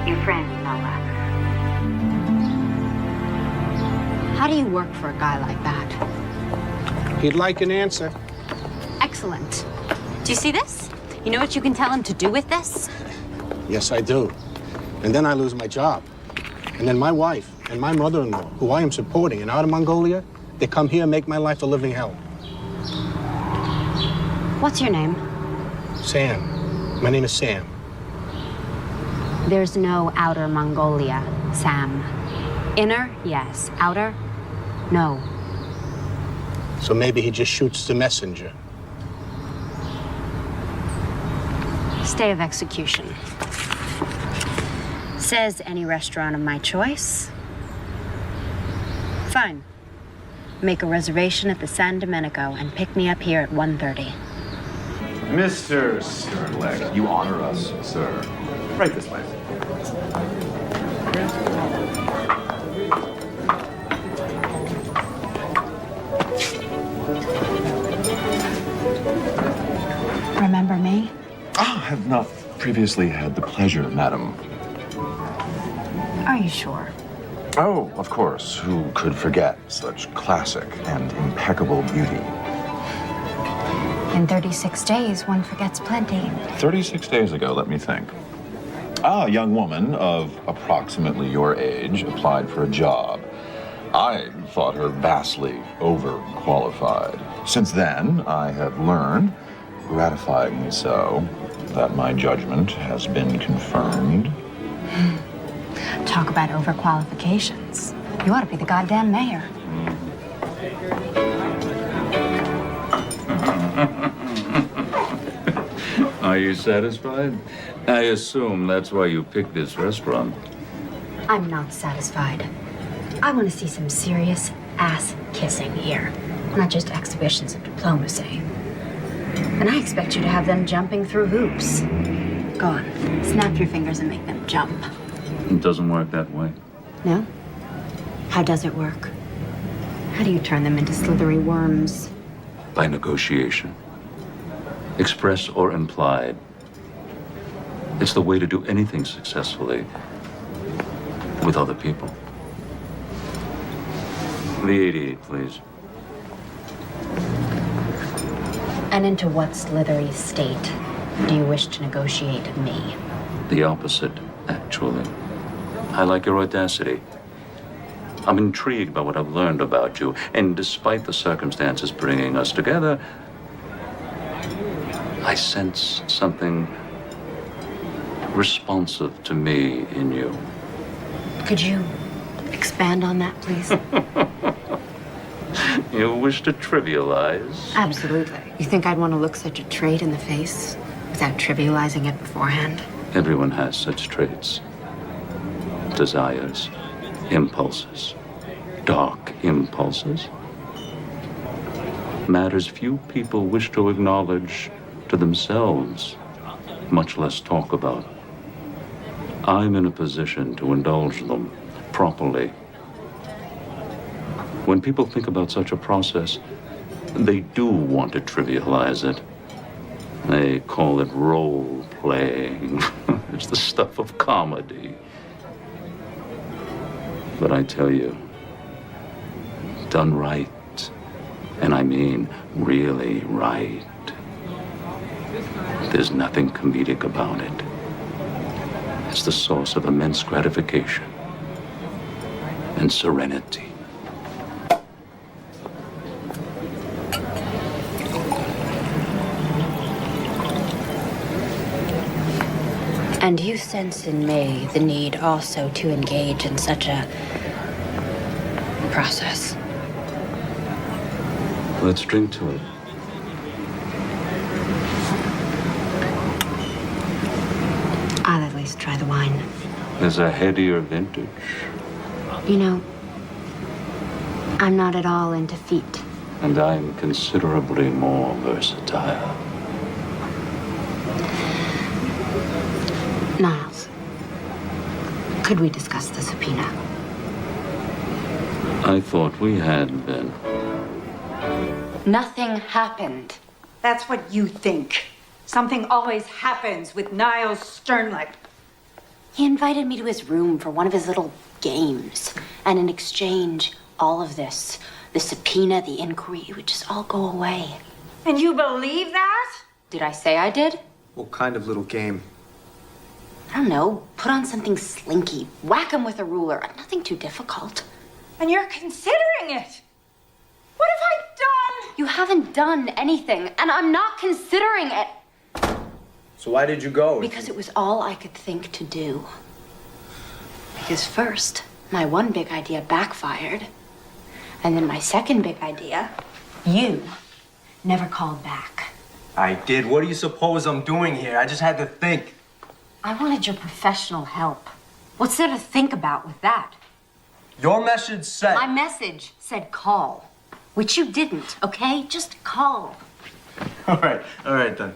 Your friend, Nola. How do you work for a guy like that? He'd like an answer. Excellent. Do you see this? You know what you can tell him to do with this? Yes, I do. And then I lose my job. And then my wife and my mother-in-law, who I am supporting in Outer Mongolia, they come here and make my life a living hell. What's your name? Sam. My name is Sam. There's no Outer Mongolia, Sam. Inner, yes. Outer, no. So maybe he just shoots the messenger. Stay of execution. Says any restaurant of my choice. Fine. Make a reservation at the San Domenico and pick me up here at 1:30. Mr. Sternlicht, you honor us, sir. Right this way. Remember me? I have not previously had the pleasure, madam. Are you sure? Oh, of course. Who could forget such classic and impeccable beauty? In 36 days, one forgets plenty. 36 days ago, let me think. A young woman of approximately your age applied for a job. I thought her vastly overqualified. Since then, I have learned, gratifyingly so, that my judgment has been confirmed. Talk about overqualifications. You ought to be the goddamn mayor. Are you satisfied? I assume that's why you picked this restaurant. I'm not satisfied. I want to see some serious ass kissing here, not just exhibitions of diplomacy. And I expect you to have them jumping through hoops. Go on, snap your fingers and make them jump. It doesn't work that way. No? How does it work? How do you turn them into slithery worms? By negotiation. Express or implied. It's the way to do anything successfully with other people. The 88, please. And into what slithery state do you wish to negotiate me? The opposite, actually. I like your audacity. I'm intrigued by what I've learned about you, and despite the circumstances bringing us together, I sense something responsive to me in you. Could you expand on that, please? You wish to trivialize? Absolutely. You think I'd want to look such a trait in the face without trivializing it beforehand? Everyone has such traits. Desires, impulses, dark impulses. Matters few people wish to acknowledge to themselves, much less talk about. I'm in a position to indulge them properly. When people think about such a process, they do want to trivialize it. They call it role-playing. It's the stuff of comedy. But I tell you, done right, and I mean really right, there's nothing comedic about it. It's the source of immense gratification and serenity. And you sense in me the need also to engage in such a process. Let's drink to it. I'll at least try the wine. There's a headier vintage. You know, I'm not at all into feet. And I'm considerably more versatile. Niles, could we discuss the subpoena? I thought we had been. Nothing happened. That's what you think. Something always happens with Niles Sternlicht. He invited me to his room for one of his little games. And in exchange, all of this, the subpoena, the inquiry, it would just all go away. And you believe that? Did I say I did? What kind of little game? I don't know. Put on something slinky. Whack him with a ruler. Nothing too difficult. And you're considering it. What have I done? You haven't done anything, and I'm not considering it. So why did you go? Because it was all I could think to do. Because first, my one big idea backfired. And then my second big idea, you never called back. I did. What do you suppose I'm doing here? I just had to think. I wanted your professional help. What's there to think about with that? Your message said... My message said call, which you didn't, okay? Just call. All right then.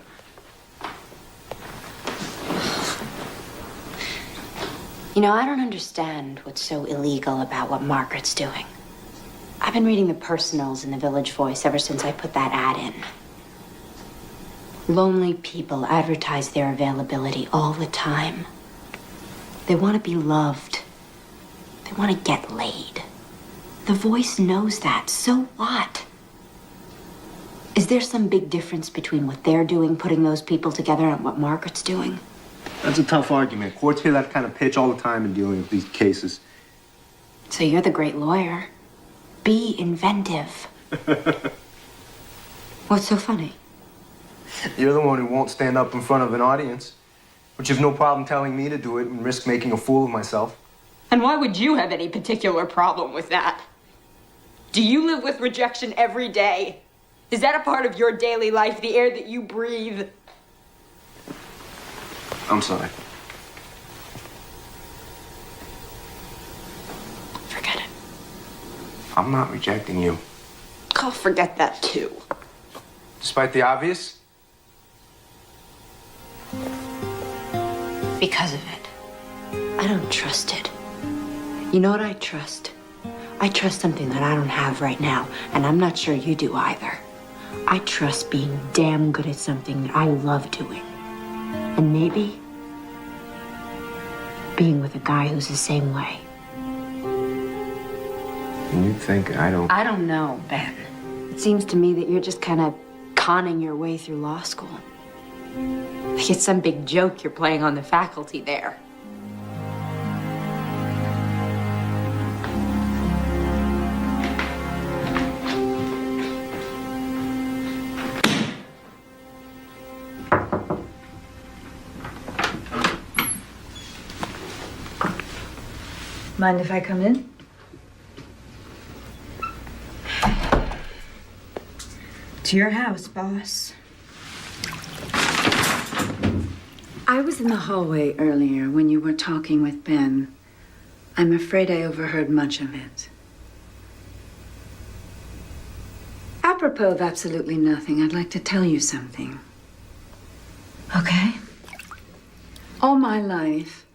You know, I don't understand what's so illegal about what Margaret's doing. I've been reading the personals in the Village Voice ever since I put that ad in. Lonely people advertise their availability all the time. They want to be loved. They want to get laid. The Voice knows that. So what? Is there some big difference between what they're doing, putting those people together, and what Margaret's doing? That's a tough argument. Courts hear that kind of pitch all the time in dealing with these cases. So you're the great lawyer. Be inventive. What's so funny? You're the one who won't stand up in front of an audience, but you've no problem telling me to do it and risk making a fool of myself. And why would you have any particular problem with that? Do you live with rejection every day? Is that a part of your daily life, the air that you breathe? I'm sorry. Forget it. I'm not rejecting you. I'll forget that too. Despite the obvious? Because of it. I don't trust it. You know what I trust? I trust something that I don't have right now, and I'm not sure you do either. I trust being damn good at something that I love doing. And maybe being with a guy who's the same way. You think I don't... I don't know, Ben. It seems to me that you're just kind of conning your way through law school. Like it's some big joke you're playing on the faculty there. Mind if I come in? To your house, boss. I was in the hallway earlier when you were talking with Ben. I'm afraid I overheard much of it. Apropos of absolutely nothing, I'd like to tell you something. Okay? All my life,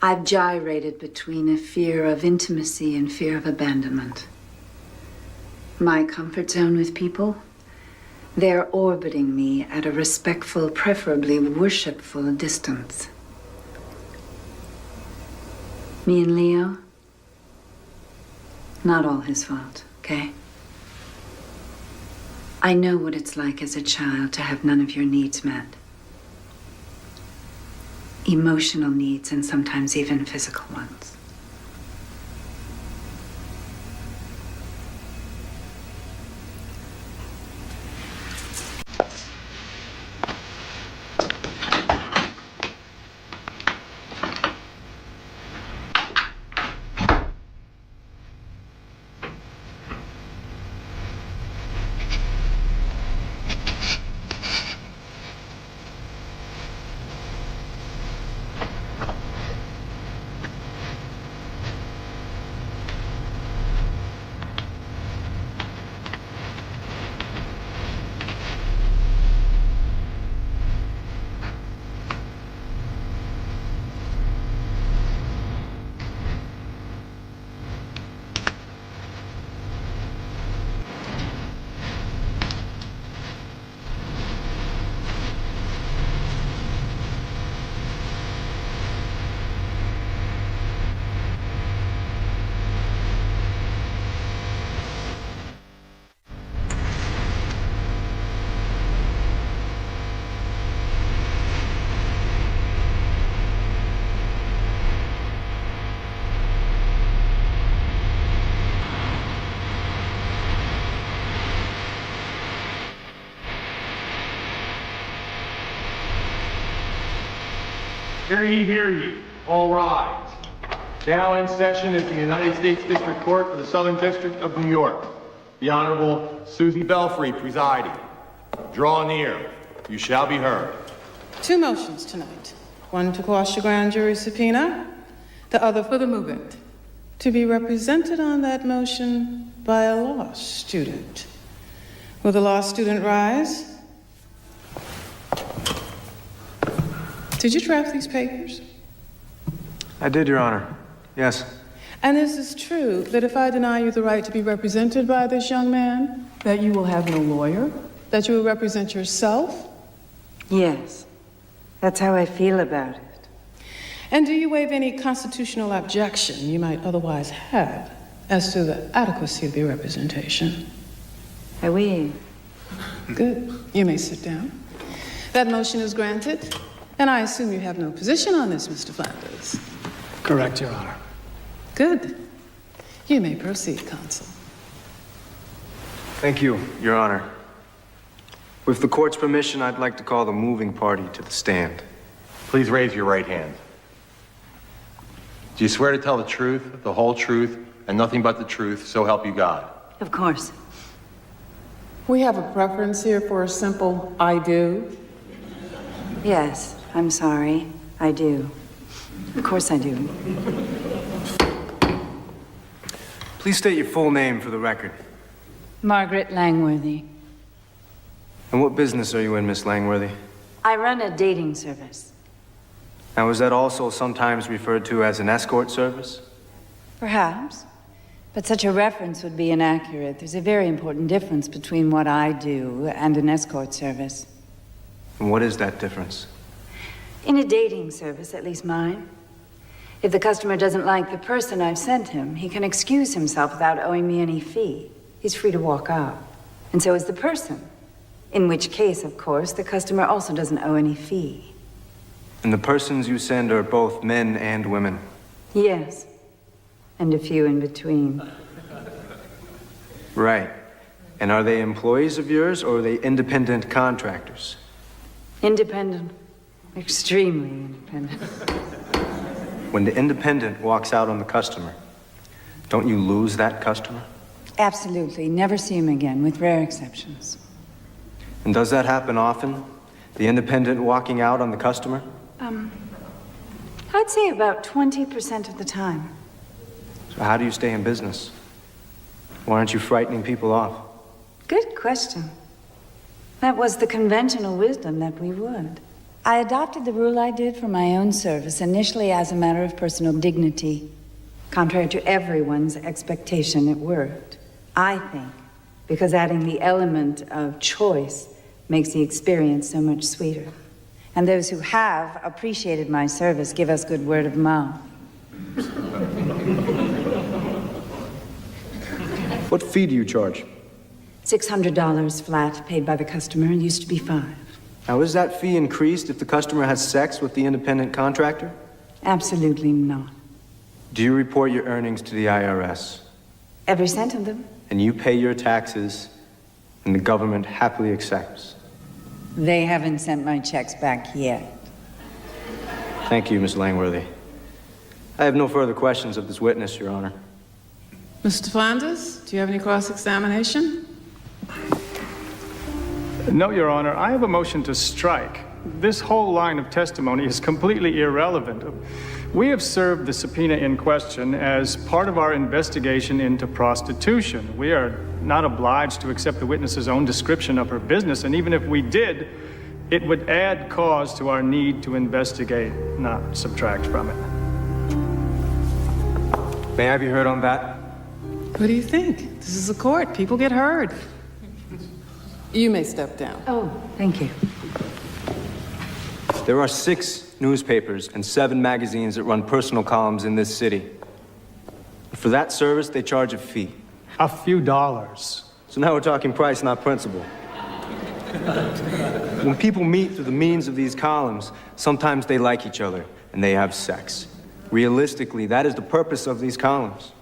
I've gyrated between a fear of intimacy and fear of abandonment. My comfort zone with people, they're orbiting me at a respectful, preferably worshipful distance. Me and Leo, not all his fault, okay? I know what it's like as a child to have none of your needs met. Emotional needs and sometimes even physical ones. Hear ye. All rise. Now in session is the United States District Court for the Southern District of New York. The Honorable Susie Belfry presiding. Draw near. You shall be heard. Two motions tonight. One to quash the grand jury subpoena, the other for the movement. To be represented on that motion by a law student. Will the law student rise? Did you draft these papers? I did, Your Honor. Yes. And is this true that if I deny you the right to be represented by this young man, that you will have no lawyer? That you will represent yourself? Yes. That's how I feel about it. And do you waive any constitutional objection you might otherwise have as to the adequacy of your representation? I waive. Good. You may sit down. That motion is granted. And I assume you have no position on this, Mr. Flanders. Correct, Your Honor. Good. You may proceed, counsel. Thank you, Your Honor. With the court's permission, I'd like to call the moving party to the stand. Please raise your right hand. Do you swear to tell the truth, the whole truth, and nothing but the truth, so help you God? Of course. We have a preference here for a simple I do. Yes, I'm sorry. I do. Of course I do. Please state your full name for the record. Margaret Langworthy. And what business are you in, Miss Langworthy? I run a dating service. Now, is that also sometimes referred to as an escort service? Perhaps. But such a reference would be inaccurate. There's a very important difference between what I do and an escort service. And what is that difference? In a dating service, at least mine, if the customer doesn't like the person I've sent him, he can excuse himself without owing me any fee. He's free to walk out. And so is the person. In which case, of course, the customer also doesn't owe any fee. And the persons you send are both men and women? Yes. And a few in between. Right. And are they employees of yours, or are they independent contractors? Independent. Extremely independent. When the independent walks out on the customer, don't you lose that customer? Absolutely. Never see him again, with rare exceptions. And does that happen often? The independent walking out on the customer? I'd say about 20% of the time. So how do you stay in business? Why aren't you frightening people off? Good question. That was the conventional wisdom that we would. I adopted the rule I did for my own service, initially as a matter of personal dignity. Contrary to everyone's expectation, it worked. I think, because adding the element of choice makes the experience so much sweeter. And those who have appreciated my service give us good word of mouth. What fee do you charge? $600 flat, paid by the customer. It used to be $5. Now, is that fee increased if the customer has sex with the independent contractor? Absolutely not. Do you report your earnings to the IRS? Every cent of them. And you pay your taxes, and the government happily accepts? They haven't sent my checks back yet. Thank you, Miss Langworthy. I have no further questions of this witness, Your Honor. Mr. Flanders, do you have any cross-examination? No, Your Honor. I have a motion to strike. This whole line of testimony is completely irrelevant. We have served the subpoena in question as part of our investigation into prostitution. We are not obliged to accept the witness's own description of her business, and even if we did, it would add cause to our need to investigate, not subtract from it. May I be heard on that? What do you think? This is a court. People get heard. You may step down. Oh, thank you. There are 6 newspapers and 7 magazines that run personal columns in this city. For that service, they charge a fee. A few dollars. So now we're talking price, not principle. When people meet through the means of these columns, sometimes they like each other and they have sex. Realistically, that is the purpose of these columns.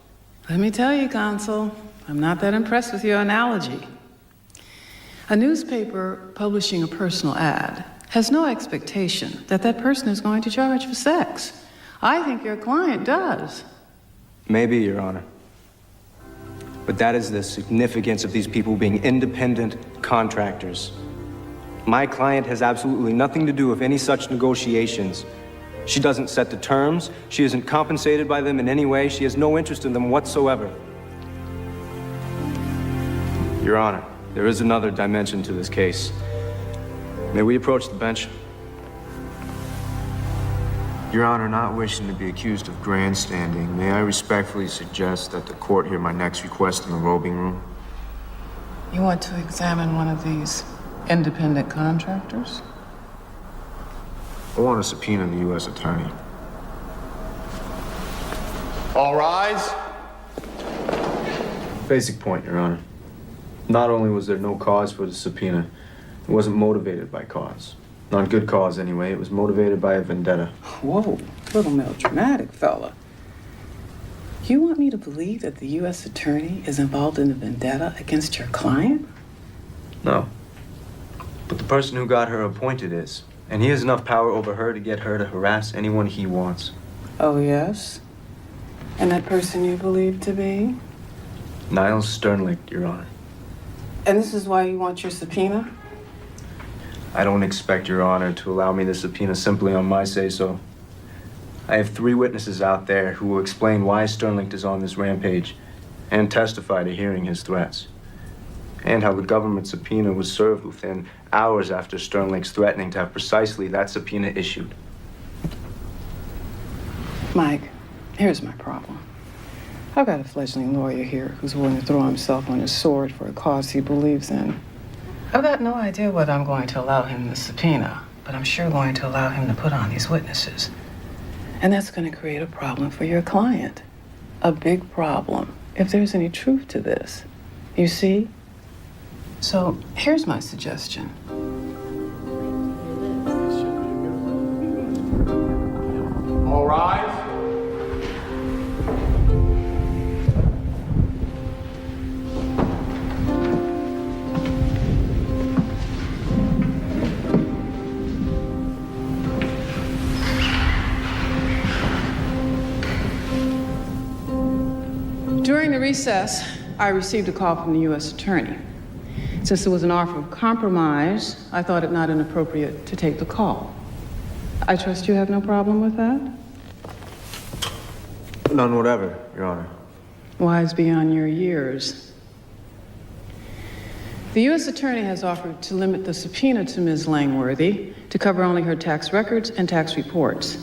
Let me tell you, Consul, I'm not that impressed with your analogy. A newspaper publishing a personal ad has no expectation that that person is going to charge for sex. I think your client does. Maybe, Your Honor. But that is the significance of these people being independent contractors. My client has absolutely nothing to do with any such negotiations. She doesn't set the terms. She isn't compensated by them in any way. She has no interest in them whatsoever. Your Honor, there is another dimension to this case. May we approach the bench? Your Honor, not wishing to be accused of grandstanding, may I respectfully suggest that the court hear my next request in the robing room? You want to examine one of these independent contractors? I want to subpoena the U.S. Attorney. All rise. Basic point, Your Honor. Not only was there no cause for the subpoena, it wasn't motivated by cause. Not good cause, anyway. It was motivated by a vendetta. Whoa, little melodramatic fella. You want me to believe that the U.S. Attorney is involved in a vendetta against your client? No. But the person who got her appointed is. And he has enough power over her to get her to harass anyone he wants. Oh, yes? And that person you believe to be? Niles Sternlicht, Your Honor. And this is why you want your subpoena? I don't expect Your Honor to allow me the subpoena simply on my say-so. I have 3 witnesses out there who will explain why Sternlicht is on this rampage and testify to hearing his threats. And how the government subpoena was served within hours after Sternlicht's threatening to have precisely that subpoena issued. Mike, here's my problem. I've got a fledgling lawyer here who's willing to throw himself on his sword for a cause he believes in. I've got no idea whether I'm going to allow him the subpoena, but I'm sure going to allow him to put on these witnesses. And that's going to create a problem for your client. A big problem, if there's any truth to this. You see? So here's my suggestion. All rise. During the recess, I received a call from the U.S. Attorney. Since there was an offer of compromise, I thought it not inappropriate to take the call. I trust you have no problem with that? None whatever, Your Honor. Wise beyond your years. The U.S. Attorney has offered to limit the subpoena to Ms. Langworthy to cover only her tax records and tax reports.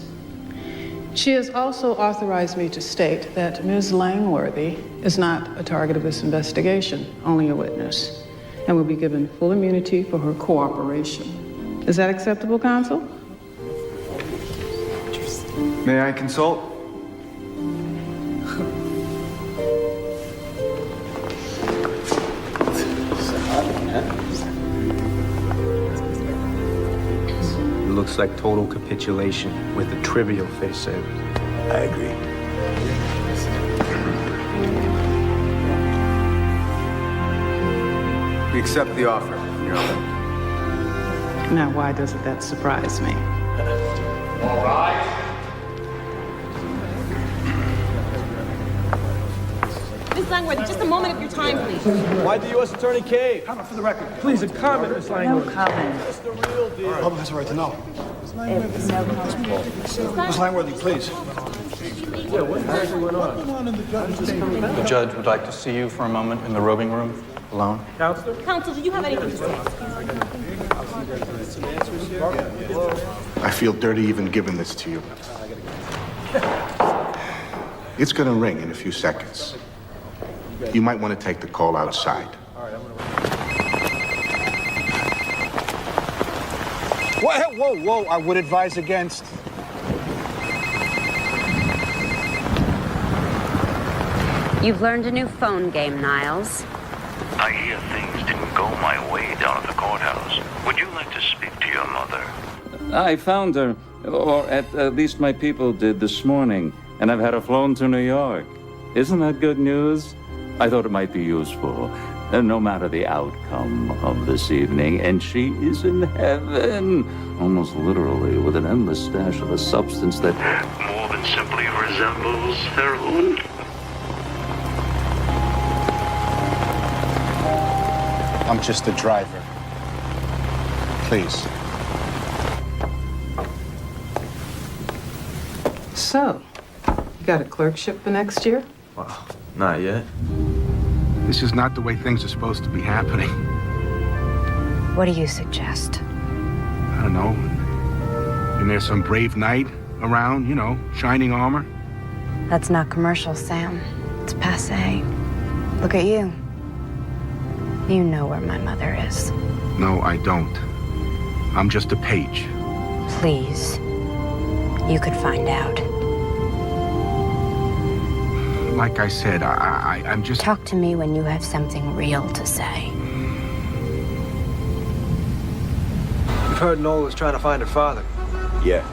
She has also authorized me to state that Ms. Langworthy is not a target of this investigation, only a witness, and will be given full immunity for her cooperation. Is that acceptable, counsel? May I consult? It looks like total capitulation with a trivial face saver. I agree. We accept the offer, Your Honor. Now, why doesn't that surprise me? All rise. Ms. Langworthy, just a moment of your time, please. Why'd the U.S. Attorney cave? Comment for the record. Please, a comment, Ms. Langworthy. No comment. That's the real deal. The public has a right to know. Ms. Langworthy, please. Yeah, what exactly went on? The judge would like to see you for a moment in the robing room, alone. Counselor? Counsel, do you have anything to say? I feel dirty even giving this to you. It's gonna ring in a few seconds. You might want to take the call outside. Whoa, I would advise against. You've learned a new phone game, Niles. I hear things didn't go my way down at the courthouse. Would you like to speak to your mother? I found her, or at least my people did this morning, and I've had her flown to New York. Isn't that good news? I thought it might be useful, no matter the outcome of this evening. And she is in heaven, almost literally, with an endless stash of a substance that more than simply resembles heroin. I'm just a driver. Please. So, you got a clerkship for next year? Well, not yet. This is not the way things are supposed to be happening. What do you suggest? I don't know. And there's some brave knight around, shining armor. That's not commercial, Sam. It's passé. Look at you. You know where my mother is. No, I don't. I'm just a page. Please. You could find out. Like I said, I'm just... Talk to me when you have something real to say. You've heard Nola was trying to find her father. Yeah,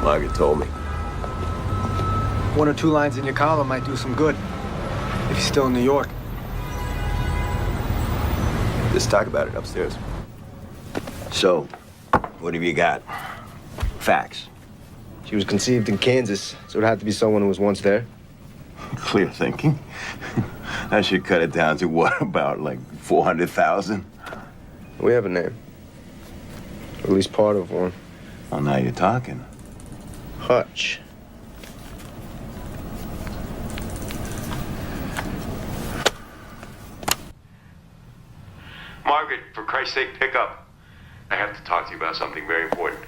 Margaret told me. One or two lines in your column might do some good. If he's still in New York. Let's talk about it upstairs. So, what have you got? Facts. She was conceived in Kansas, so it had to be someone who was once there. Clear thinking. I should cut it down to what, about like 400,000? We have a name. Or at least part of one. Well, now you're talking. Hutch. Margaret, for Christ's sake, pick up. I have to talk to you about something very important.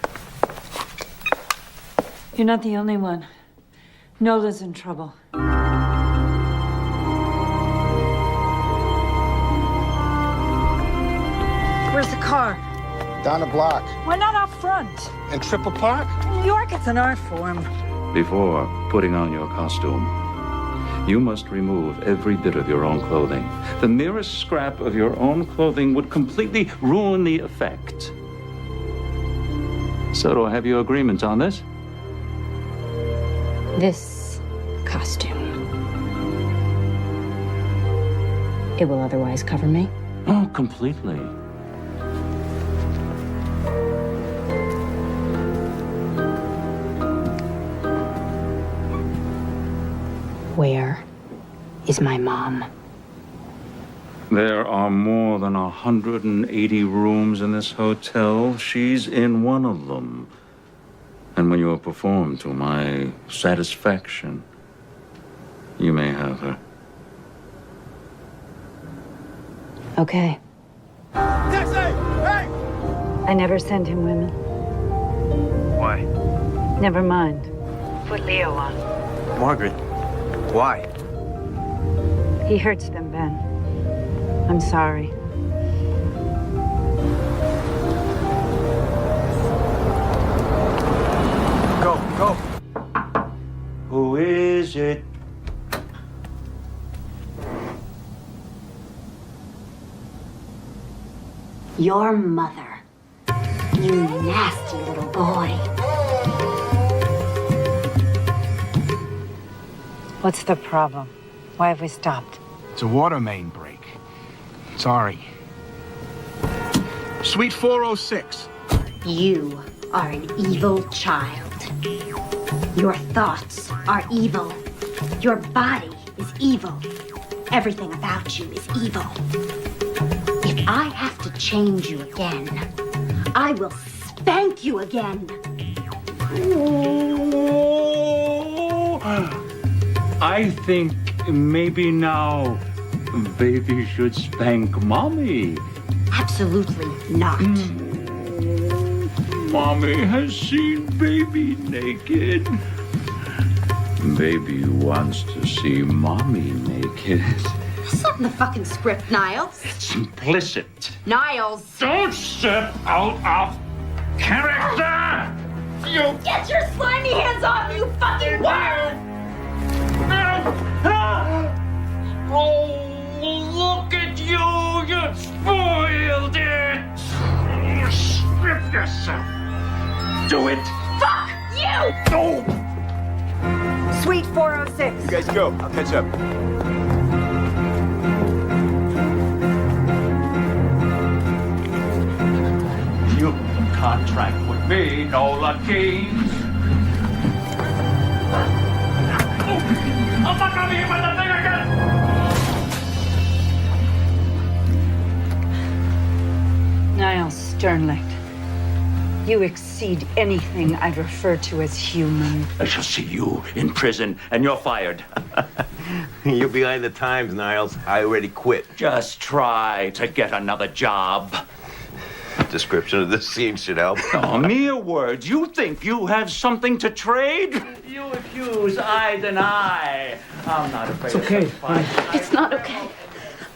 You're not the only one. Nola's in trouble. Where's the car? Down the block. Why not out front? In Triple Park? In New York, it's an art form. Before putting on your costume, You must remove every bit of your own clothing. The merest scrap of your own clothing would completely ruin the effect. So do I have your agreement on this? This costume. It will otherwise cover me? Oh, completely. Where is my mom? There are more than 180 rooms in this hotel. She's in one of them. And when you have performed to my satisfaction, you may have her. Okay. Taxi! Hey! I never send him women. Why? Never mind. Put Leo on. Margaret, why? He hurts them, Ben. I'm sorry. Go. Who is it? Your mother. You nasty little boy. What's the problem? Why have we stopped? It's a water main break. Sorry. Suite 406. You are an evil child. Your thoughts are evil. Your body is evil. Everything about you is evil. If I have to change you again, I will spank you again. I think maybe now baby should spank mommy. Absolutely not. Mommy has seen baby naked. Baby wants to see mommy naked. That's not in the fucking script, Niles. It's implicit. Niles! Don't step out of character! You Get your slimy hands off me, you fucking What? Oh, look at you! You spoiled it! Strip yourself! Do it! Fuck you! No! Suite 406. You guys go. I'll catch up. You contract with me, Nola Keys. I'm not gonna be hit by that thing again! Niles Sternlicht. You exceed anything I'd refer to as human. I shall see you in prison, and you're fired. You're behind the times, Niles. I already quit. Just try to get another job. Description of this scene should help. Oh, mere words. You think you have something to trade? You accuse, I deny. I'm not afraid of such fights. It's not okay.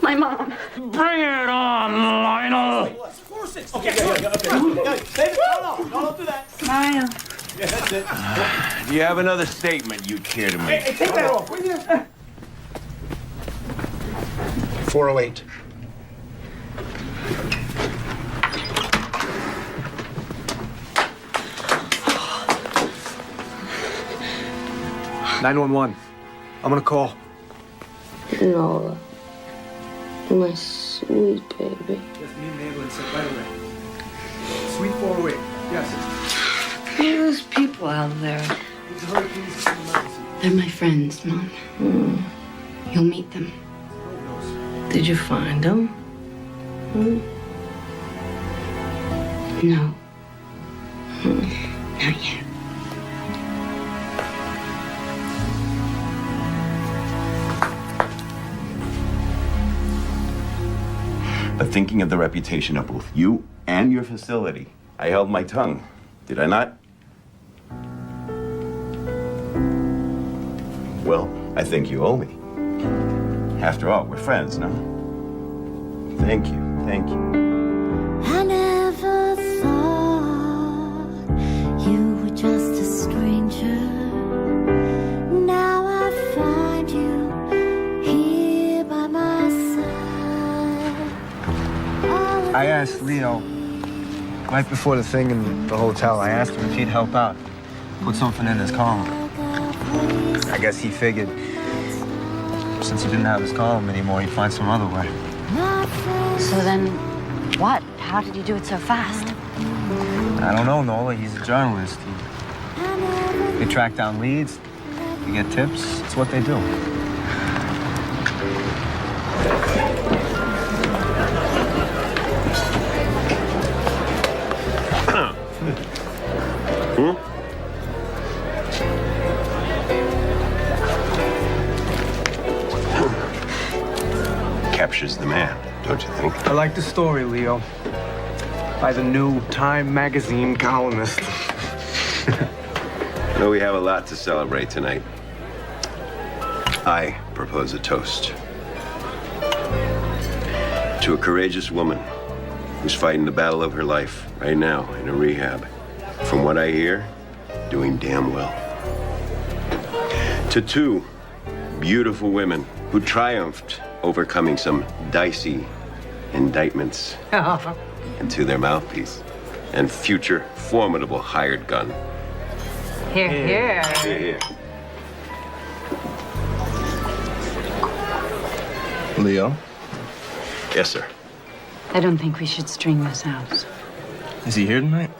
My mom. Bring it on, Lionel. Okay. David, don't do that. Smile. Yeah, that's it. Do you have another statement you'd care to make? Hey, take that off, will you? 408. $911. I'm gonna call. Nola. My sweet baby. Yes, me and the ambulance right away. Suite 408. Yes. Who are those people out there? These hurricanes are emergency. They're my friends, Mom. You'll meet them. Did you find them? No. Not yet. But thinking of the reputation of both you and your facility, I held my tongue. Did I not? Well, I think you owe me. After all, we're friends, no? Thank you. Thank you. I never thought you just a stranger. Now I find you I asked Leo, right before the thing in the hotel, I asked him if he'd help out. Put something in his column. I guess he figured since he didn't have his column anymore, he'd find some other way. So then, what? How did you do it so fast? I don't know, Nola. He's a journalist. They track down leads, they get tips. It's what they do. Captures the man, don't you think? I like the story, Leo. By the new Time magazine columnist. Well, we have a lot to celebrate tonight. I propose a toast to a courageous woman who's fighting the battle of her life right now in a rehab. From what I hear, doing damn well. To two beautiful women who triumphed overcoming some dicey indictments. And to their mouthpiece and future formidable hired gun. Here, here. Here. Leo? Yes, sir. I don't think we should string this out. Is he here tonight?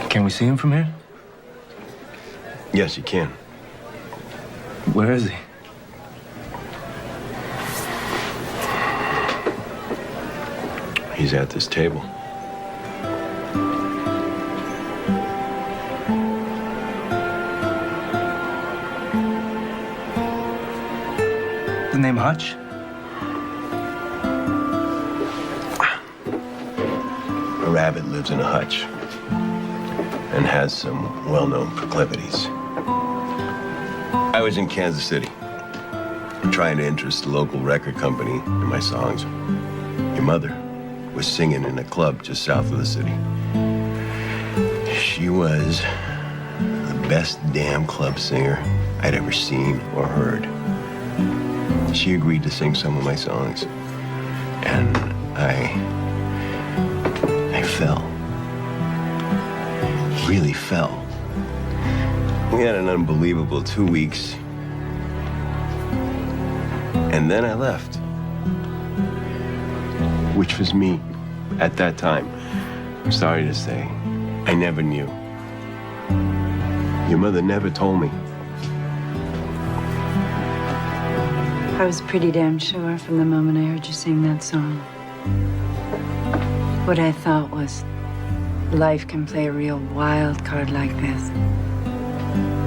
Can we see him from here? Yes, you can. Where is he? He's at this table. The name Hutch? A rabbit lives in a hutch and has some well-known proclivities. I was in Kansas City trying to interest the local record company in my songs. Your mother was singing in a club just south of the city. She was the best damn club singer I'd ever seen or heard. She agreed to sing some of my songs, and I fell. Really fell. We had an unbelievable 2 weeks, and then I left. Which was me at that time. I'm sorry to say, I never knew. Your mother never told me. I was pretty damn sure from the moment I heard you sing that song. What I thought was, life can play a real wild card like this.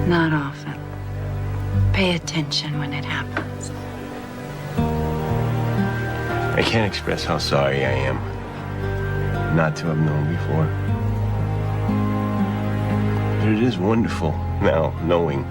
Not often. Pay attention when it happens. I can't express how sorry I am not to have known before. But it is wonderful now knowing.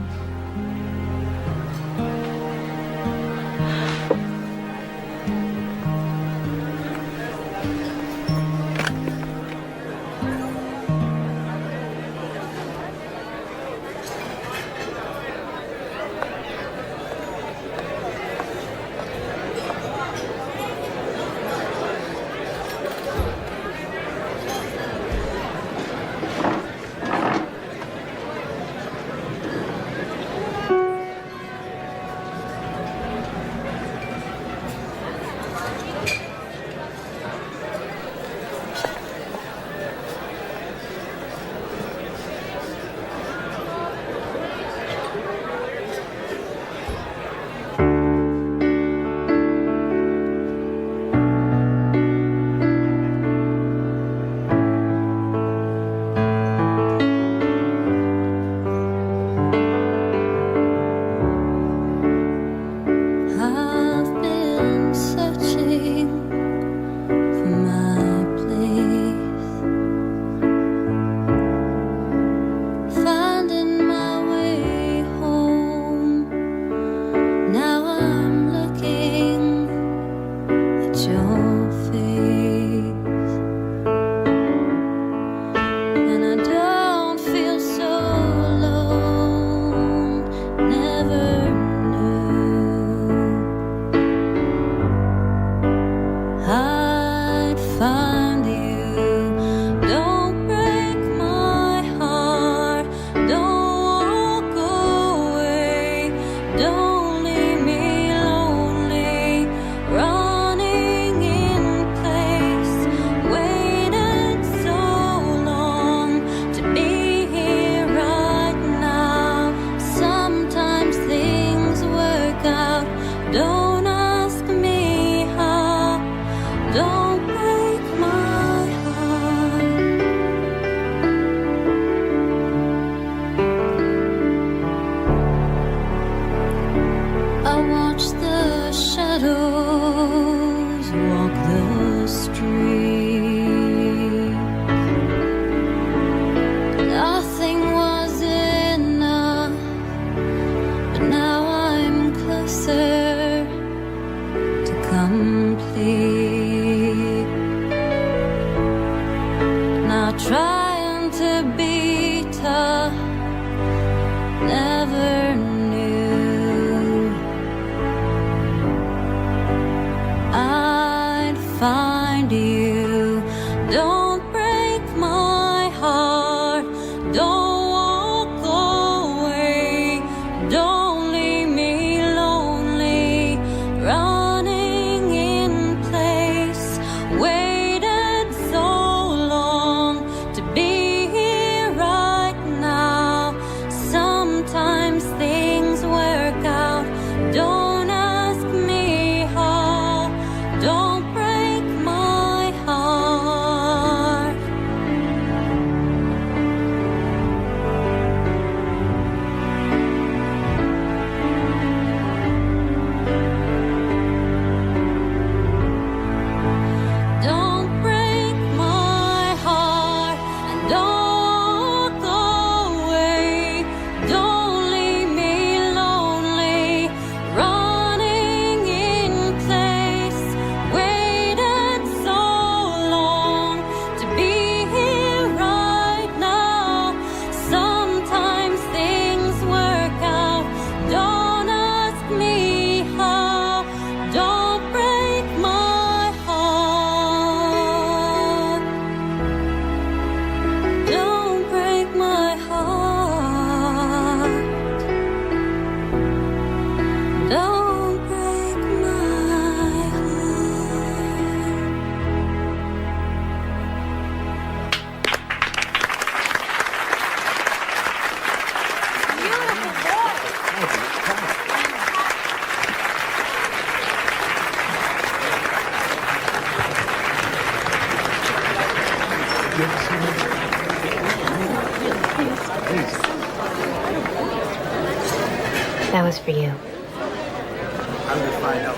That was for you. I'm gonna find out.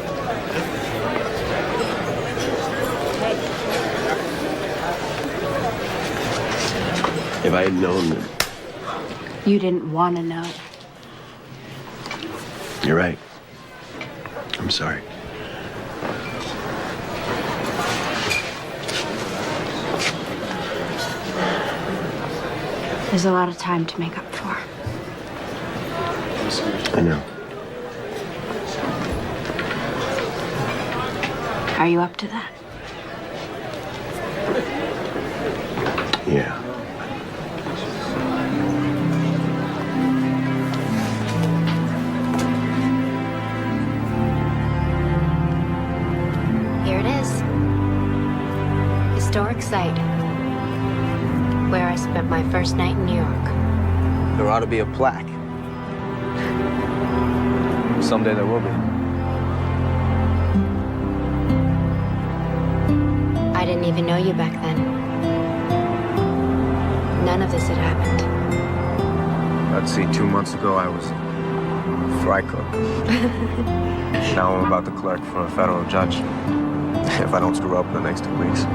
If I had known that. You didn't want to know. You're right. I'm sorry. There's a lot of time to make up for. I know. Are you up to that? Yeah. Here it is. Historic site. Where I spent my first night in New York. There ought to be a plaque. Someday there will be. I didn't even know you back then. None of this had happened. Let's see, 2 months ago I was a fry cook. Now I'm about to clerk for a federal judge. If I don't screw up in the next 2 weeks.